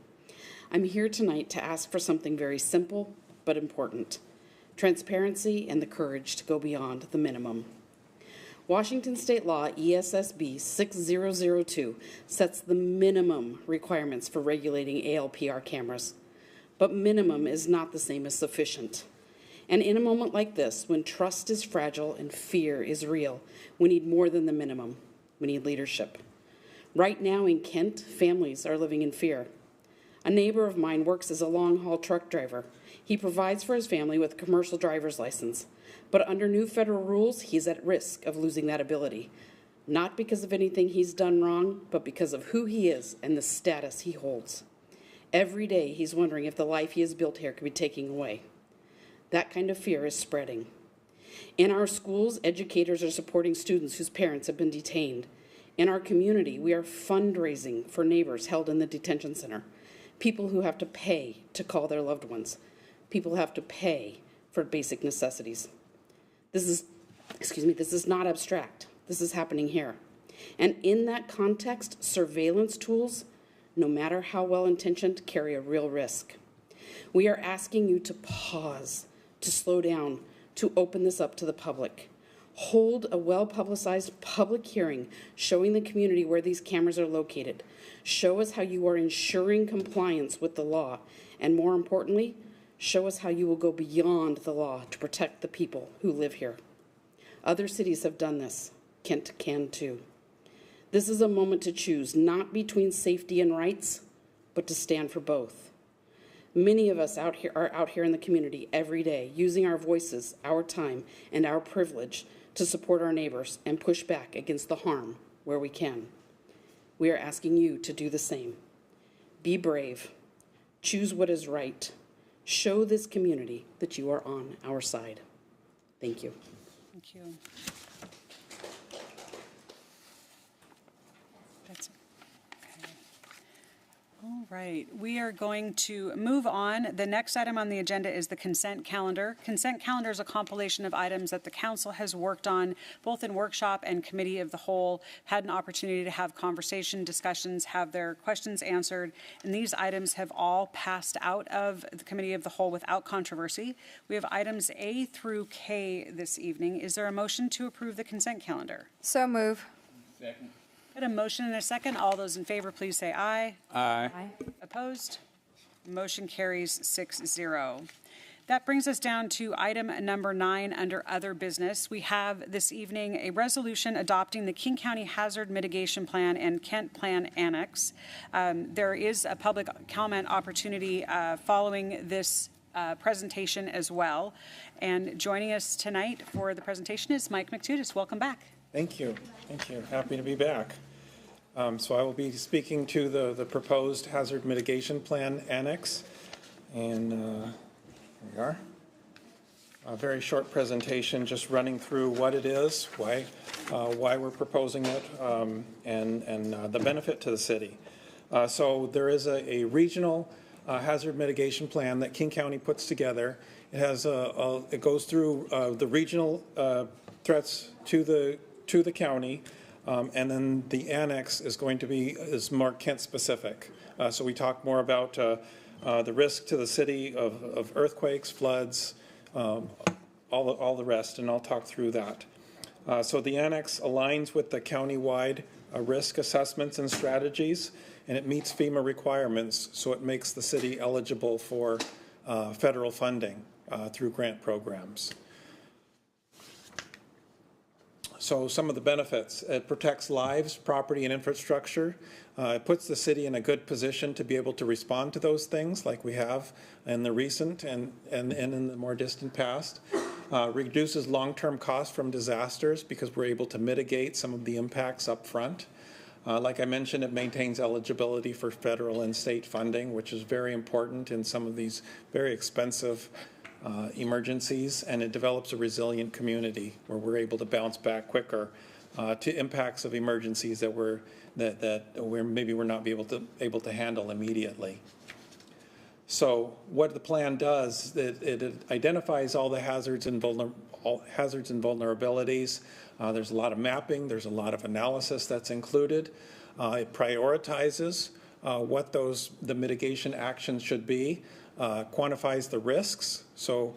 I'm here tonight to ask for something very simple but important: transparency and the courage to go beyond the minimum. Washington State Law ESSB 6002 sets the minimum requirements for regulating ALPR cameras, but minimum is not the same as sufficient. And in a moment like this, when trust is fragile and fear is real, we need more than the minimum. We need leadership. Right now in Kent, families are living in fear. A neighbor of mine works as a long-haul truck driver. He provides for his family with a commercial driver's license, but under new federal rules, he's at risk of losing that ability, not because of anything he's done wrong, but because of who he is and the status he holds. Every day, he's wondering if the life he has built here could be taken away. That kind of fear is spreading. In our schools, educators are supporting students whose parents have been detained. In our community, we are fundraising for neighbors held in the detention center, people who have to pay to call their loved ones, people who have to pay for basic necessities. This is not abstract. This is happening here. And in that context, surveillance tools, no matter how well-intentioned, carry a real risk. We are asking you to pause, to slow down, to open this up to the public. Hold a well-publicized public hearing showing the community where these cameras are located. Show us how you are ensuring compliance with the law. And more importantly, show us how you will go beyond the law to protect the people who live here. Other cities have done this. Kent can too. This is a moment to choose, not between safety and rights, but to stand for both. Many of us are out here in the community every day, using our voices, our time, and our privilege to support our neighbors and push back against the harm where we can. We are asking you to do the same. Be brave. Choose what is right. Show this community that you are on our side. Thank you. Thank you. That's okay. All right, we are going to move on. The next item on the agenda is the consent calendar. Consent calendar is a compilation of items that the council has worked on, both in workshop and committee of the whole, had an opportunity to have conversation, discussions, have their questions answered, and these items have all passed out of the committee of the whole without controversy. We have items A through K this evening. Is there a motion to approve the consent calendar? So move. Second. Got a motion and a second. All those in favor, please say aye. Aye. Opposed? Motion carries 6-0. That brings us down to item number 9 under other business. We have this evening a resolution adopting the King County Hazard Mitigation Plan and Kent Plan Annex. There is a public comment opportunity following this presentation as well. And joining us tonight for the presentation is Mike McTudis. Welcome back. Thank you. Thank you. Happy to be back. So I will be speaking to the proposed Hazard Mitigation Plan Annex. And here we are. A very short presentation, just running through what it is, why we're proposing it, and the benefit to the city. So there is a regional hazard mitigation plan that King County puts together. It has it goes through the regional threats to the county, and then the annex is going to be more Kent specific. So we talk more about the risk to the city of earthquakes, floods, all the rest, and I'll talk through that. So the annex aligns with the countywide risk assessments and strategies, and it meets FEMA requirements, so it makes the city eligible for federal funding through grant programs. So some of the benefits: it protects lives, property, and infrastructure. It puts the city in a good position to be able to respond to those things like we have in the recent and in the more distant past. Reduces long-term costs from disasters because we're able to mitigate some of the impacts up front. Like I mentioned, it maintains eligibility for federal and state funding, which is very important in some of these very expensive emergencies, and it develops a resilient community where we're able to bounce back quicker to impacts of emergencies that we're not able to handle immediately. So what the plan does, it identifies all the hazards and vulnerabilities. There's a lot of mapping. There's a lot of analysis that's included. It prioritizes what the mitigation actions should be, quantifies the risks. So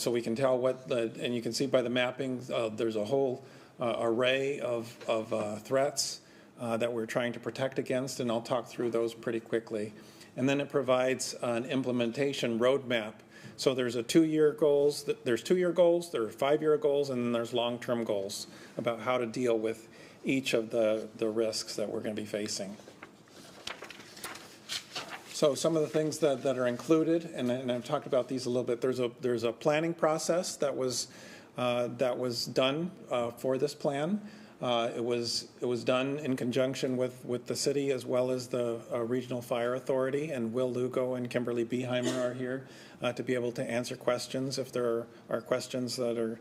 we can tell and you can see by the mapping, there's a whole array of threats that we're trying to protect against, and I'll talk through those pretty quickly. And then it provides an implementation roadmap. So there's 2-year goals, there are 5-year goals, and then there's long-term goals about how to deal with each of the risks that we're going to be facing. So some of the things that are included, and I've talked about these a little bit. There's a planning process that was done for this plan. It was done in conjunction with the city as well as the Regional Fire Authority, and Will Lugo and Kimberly Beheimer are here to be able to answer questions if there are questions that are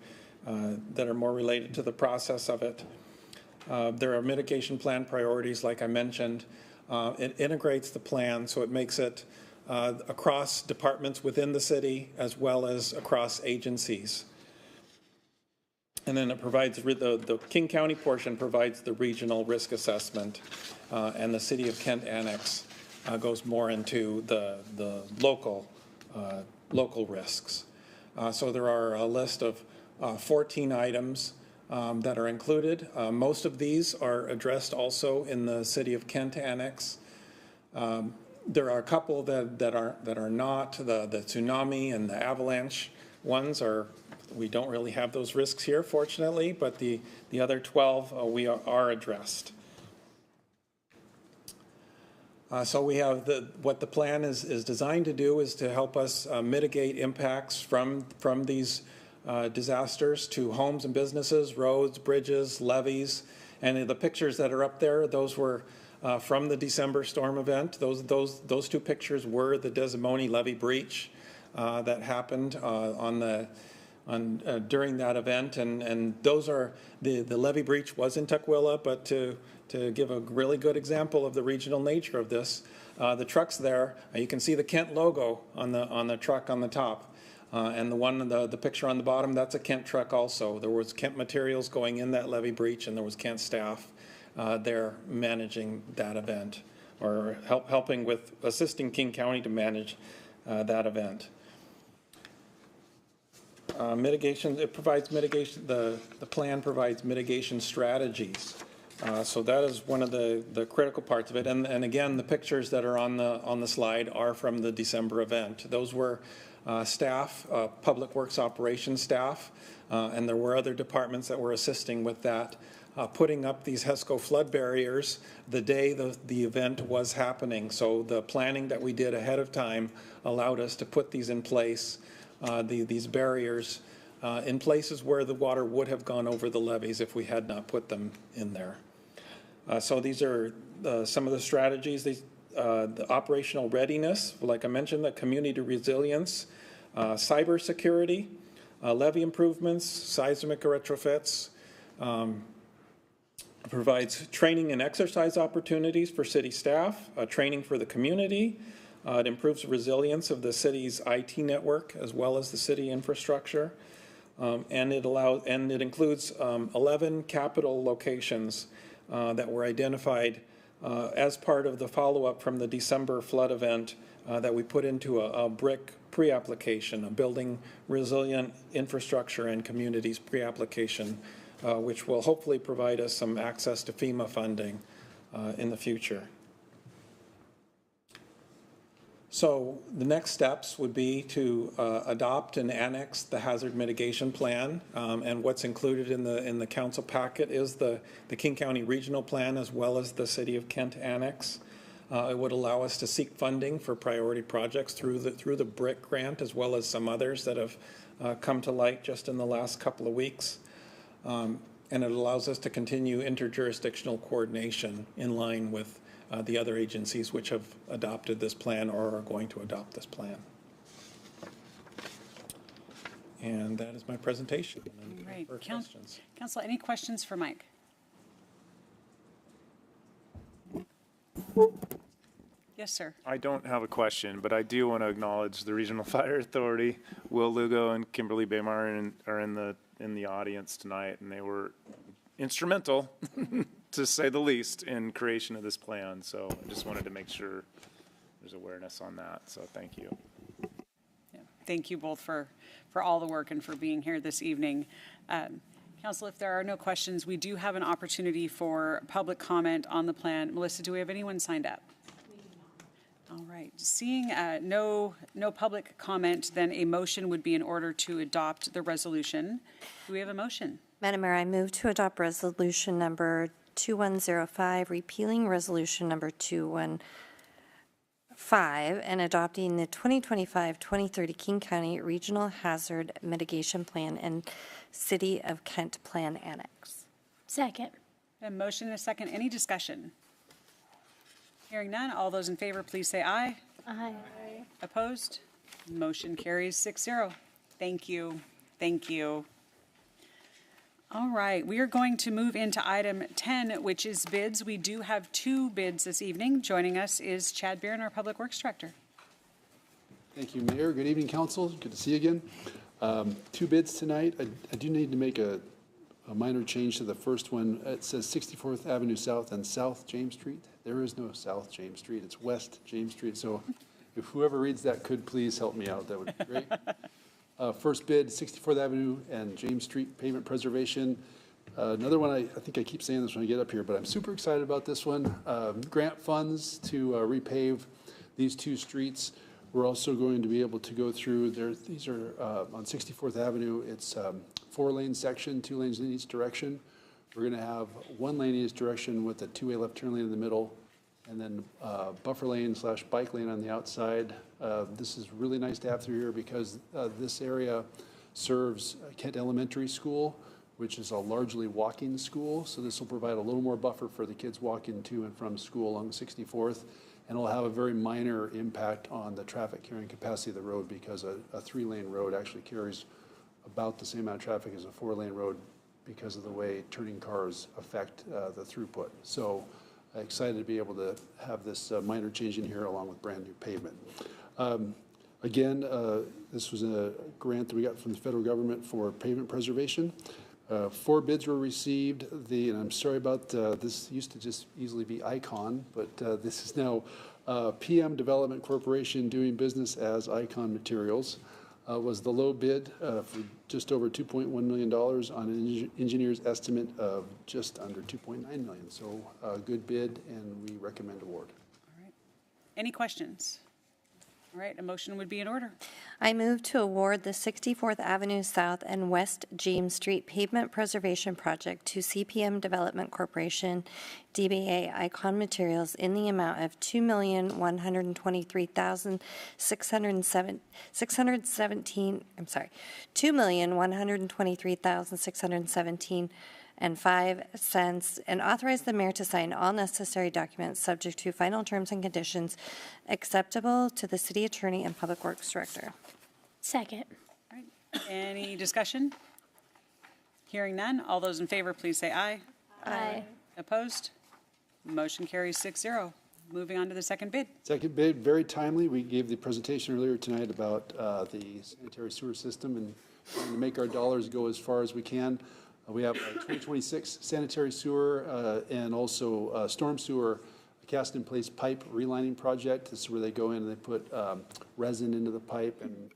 more related to the process of it. There are mitigation plan priorities, like I mentioned. It integrates the plan, so it makes it across departments within the city as well as across agencies. And then it provides, the King County portion provides the regional risk assessment, and the City of Kent Annex goes more into the local risks. So there are a list of 14 items that are included. Most of these are addressed also in the City of Kent Annex. There are a couple that are not. The tsunami and the avalanche ones we don't really have those risks here, fortunately, but the other 12 we are addressed. So we have what the plan is designed to do is to help us mitigate impacts from these disasters to homes and businesses, roads, bridges, levees, and the pictures that are up there, those were from the December storm event. Those 2 pictures were the Desimone levee breach that happened during that event, and those are the levee breach was in Tukwila, but to give a really good example of the regional nature of this, the trucks there, you can see the Kent logo on the truck on the top, and the picture on the bottom, that's a Kent truck also. There was Kent materials going in that levee breach, and there was Kent staff there managing that event, or helping with assisting King County to manage that event. Mitigation, it provides mitigation, the plan provides mitigation strategies. So that is one of the critical parts of it. And again, the pictures that are on the slide are from the December event. Those were staff, Public Works Operations staff, and there were other departments that were assisting with that, putting up these HESCO flood barriers the day the event was happening. So the planning that we did ahead of time allowed us to put these in place, these barriers in places where the water would have gone over the levees if we had not put them in there. So these are some of the strategies. The operational readiness, like I mentioned, the community resilience, cybersecurity, levee improvements, seismic retrofits, provides training and exercise opportunities for city staff, training for the community. It improves the resilience of the city's IT network as well as the city infrastructure. And it includes 11 capital locations that were identified as part of the follow-up from the December flood event that we put into a BRIC pre-application, a Building Resilient Infrastructure and Communities pre-application which will hopefully provide us some access to FEMA funding in the future. So the next steps would be to adopt and annex the hazard mitigation plan. And what's included in the council packet is the King County Regional Plan as well as the City of Kent Annex. It would allow us to seek funding for priority projects through the BRIC grant as well as some others that have come to light just in the last couple of weeks. And it allows us to continue interjurisdictional coordination in line with the other agencies which have adopted this plan or are going to adopt this plan. And that is my presentation. Right. For questions. Council, any questions for Mike? Yes, sir. I don't have a question, but I do want to acknowledge the Regional Fire Authority. Will Lugo and Kimberly Baymar are in the audience tonight, and they were instrumental, to say the least, in creation of this plan. So I just wanted to make sure there's awareness on that. So thank you. Yeah. Thank you both for all the work and for being here this evening. Council, if there are no questions, we do have an opportunity for public comment on the plan. Melissa, do we have anyone signed up? All right. Seeing no public comment, then a motion would be in order to adopt the resolution. Do we have a motion? Madam Mayor, I move to adopt resolution number 2105, repealing resolution number 215, and adopting the 2025-2030 King County Regional Hazard Mitigation Plan and City of Kent Plan Annex. Second. A motion and a second. Any discussion? Hearing none, all those in favor, please say aye. Aye. Opposed? Motion carries 6-0. Thank you. Thank you. All right, we are going to move into item 10, which is bids. We do have 2 bids this evening. Joining us is Chad Beeren, our Public Works Director. Thank you, Mayor. Good evening, Council. Good to see you again. 2 bids tonight. I do need to make a minor change to the first one. It says 64th Avenue South and South James Street. There is no South James Street. It's West James Street. So if whoever reads that could please help me out, that would be great. First bid, 64th Avenue and James Street pavement preservation. Another one, I think I keep saying this when I get up here, but I'm super excited about this one. Grant funds to repave these 2 streets. We're also going to be able to go through there. These are on 64th Avenue. It's 4-lane section, 2 lanes in each direction. We're going to have 1 lane in each direction with a 2-way left turn lane in the middle, and then buffer lane / bike lane on the outside. This is really nice to have through here because this area serves Kent Elementary School, which is a largely walking school. So this will provide a little more buffer for the kids walking to and from school along 64th. And it'll have a very minor impact on the traffic carrying capacity of the road because a 3-lane road actually carries about the same amount of traffic as a 4-lane road because of the way turning cars affect the throughput. So excited to be able to have this minor change in here along with brand new pavement. Again, this was a grant that we got from the federal government for pavement preservation. 4 bids were received. And I'm sorry about this used to just easily be Icon, but this is now PM Development Corporation doing business as Icon Materials. Was the low bid for just over $2.1 million on an engineer's estimate of just under $2.9 million. So a good bid, and we recommend award. All right. Any questions? All right, a motion would be in order. I move to award the 64th Avenue South and West James Street Pavement Preservation Project to CPM Development Corporation, DBA Icon Materials, in the amount of $2,123,617 and authorize the mayor to sign all necessary documents subject to final terms and conditions acceptable to the city attorney and public works director. Second. All right. Any discussion? Hearing none, all those in favor, please say aye. Aye. Opposed? Motion carries 6-0. Moving on to the second bid. Second bid, very timely. We gave the presentation earlier tonight about the sanitary sewer system and trying to make our dollars go as far as we can. We have a 2026 sanitary sewer and also storm sewer cast-in-place pipe relining project. This is where they go in and they put resin into the pipe and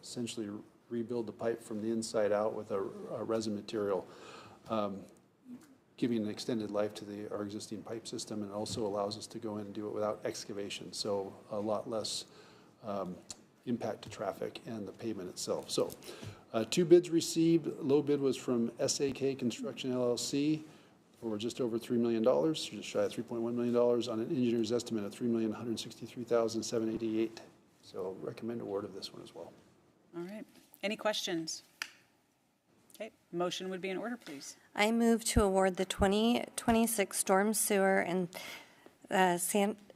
essentially rebuild the pipe from the inside out with a resin material. giving an extended life to our existing pipe system, and also allows us to go in and do it without excavation, so a lot less impact to traffic and the pavement itself. So 2 bids received. Low bid was from SAK Construction LLC for just over $3 million, just shy of $3.1 million on an engineer's estimate of $3,163,788. So recommend award of this one as well. All right. Any questions? Okay, motion would be in order, please. I move to award the 2026 storm sewer and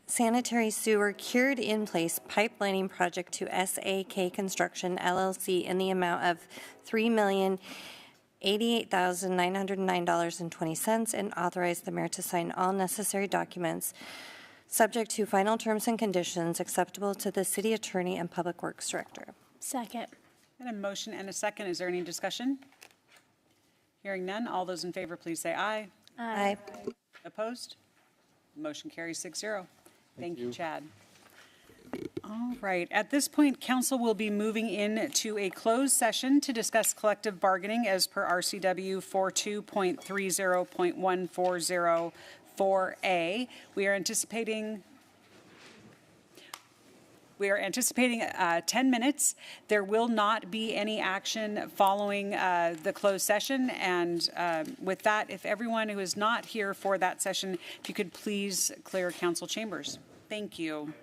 sanitary sewer cured in place pipelining project to SAK Construction LLC in the amount of $3,088,909.20 and authorize the mayor to sign all necessary documents subject to final terms and conditions acceptable to the city attorney and public works director. Second. And a motion and a second. Is there any discussion? Hearing none. All those in favor, please say aye. Aye. Opposed? Motion carries 6-0. Thank you, Chad. All right. At this point, council will be moving into a closed session to discuss collective bargaining as per RCW 42.30.1404A. We are anticipating 10 minutes. There will not be any action following the closed session. And with that, if everyone who is not here for that session, if you could please clear council chambers. Thank you.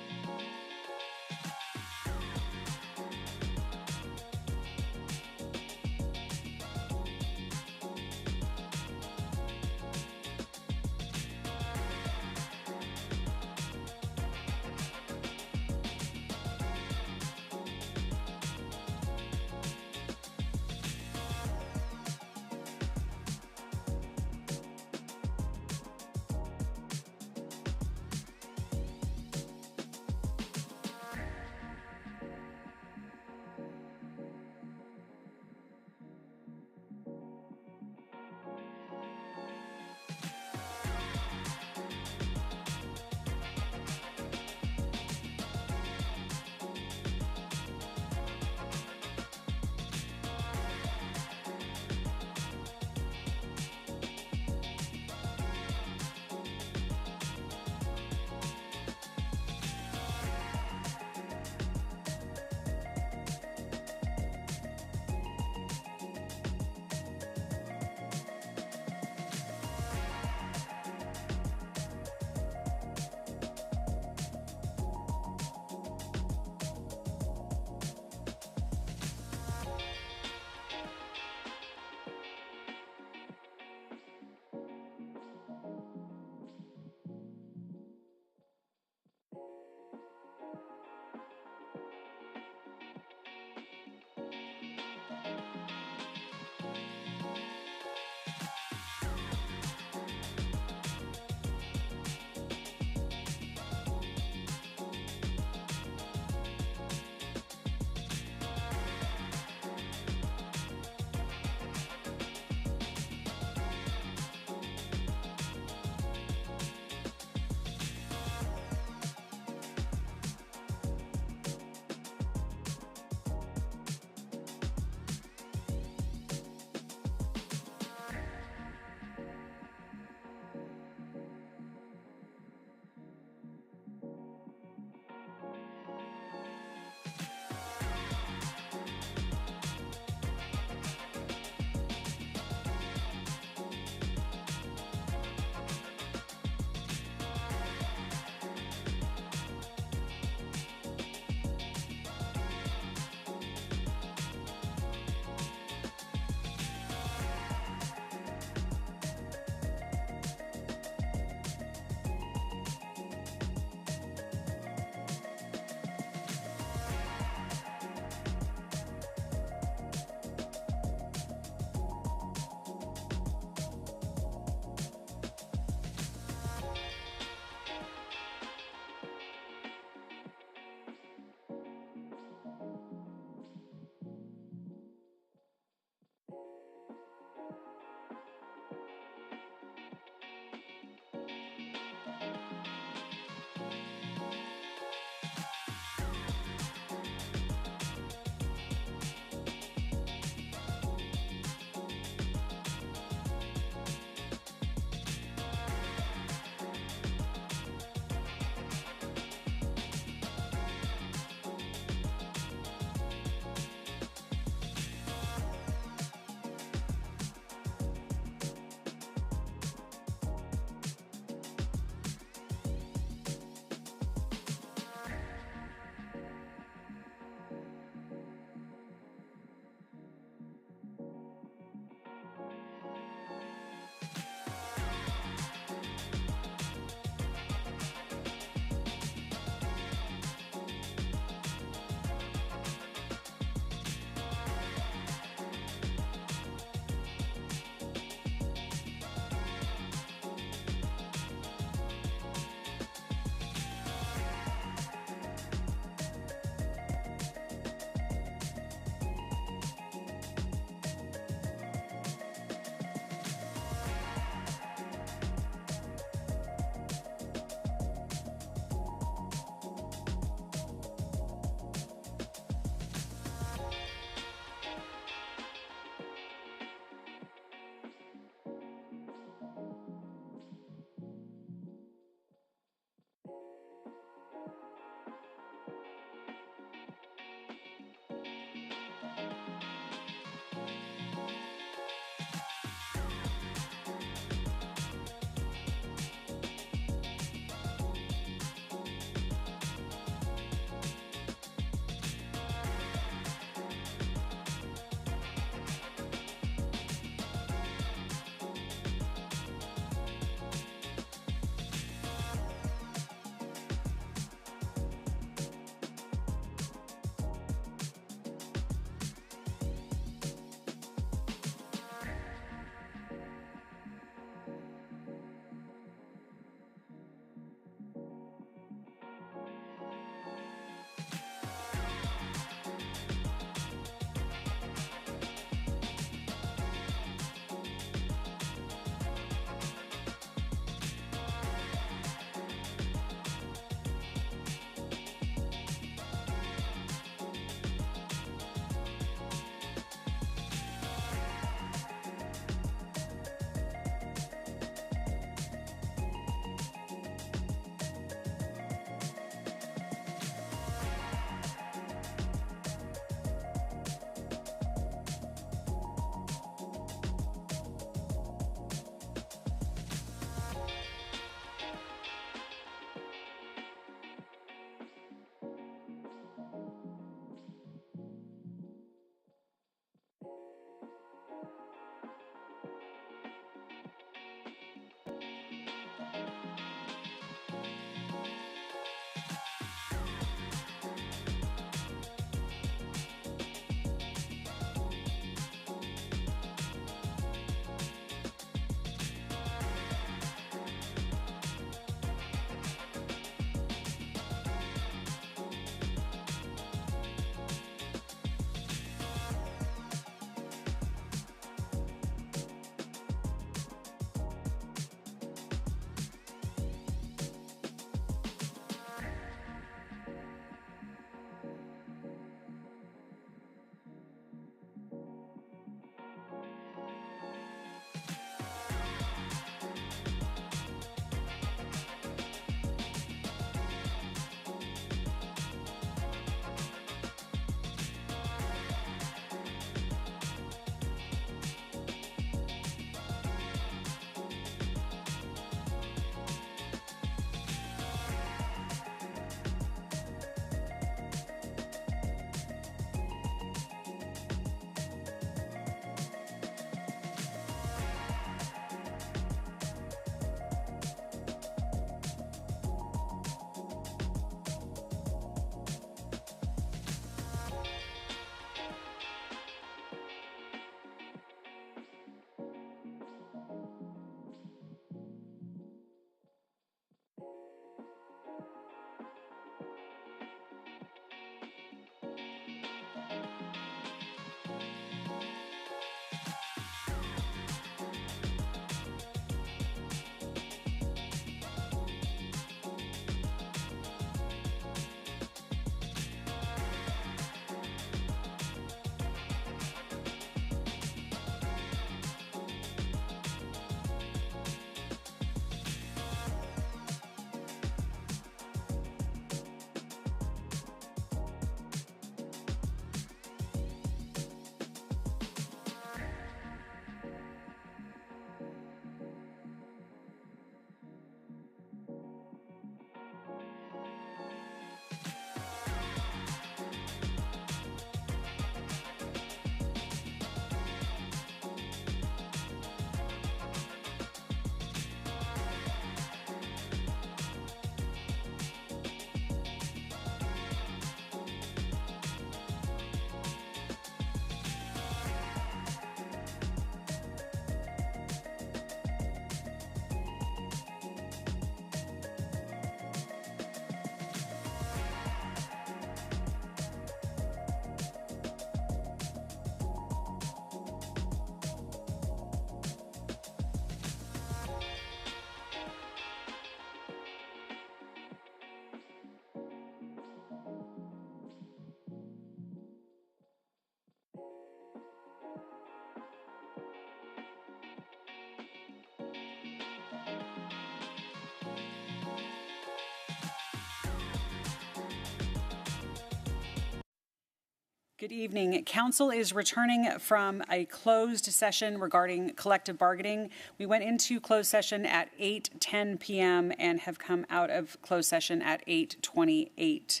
Good evening. Council is returning from a closed session regarding collective bargaining. We went into closed session at 8:10 p.m. and have come out of closed session at 8:28.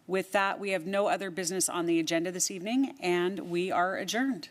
With that, we have no other business on the agenda this evening, and we are adjourned.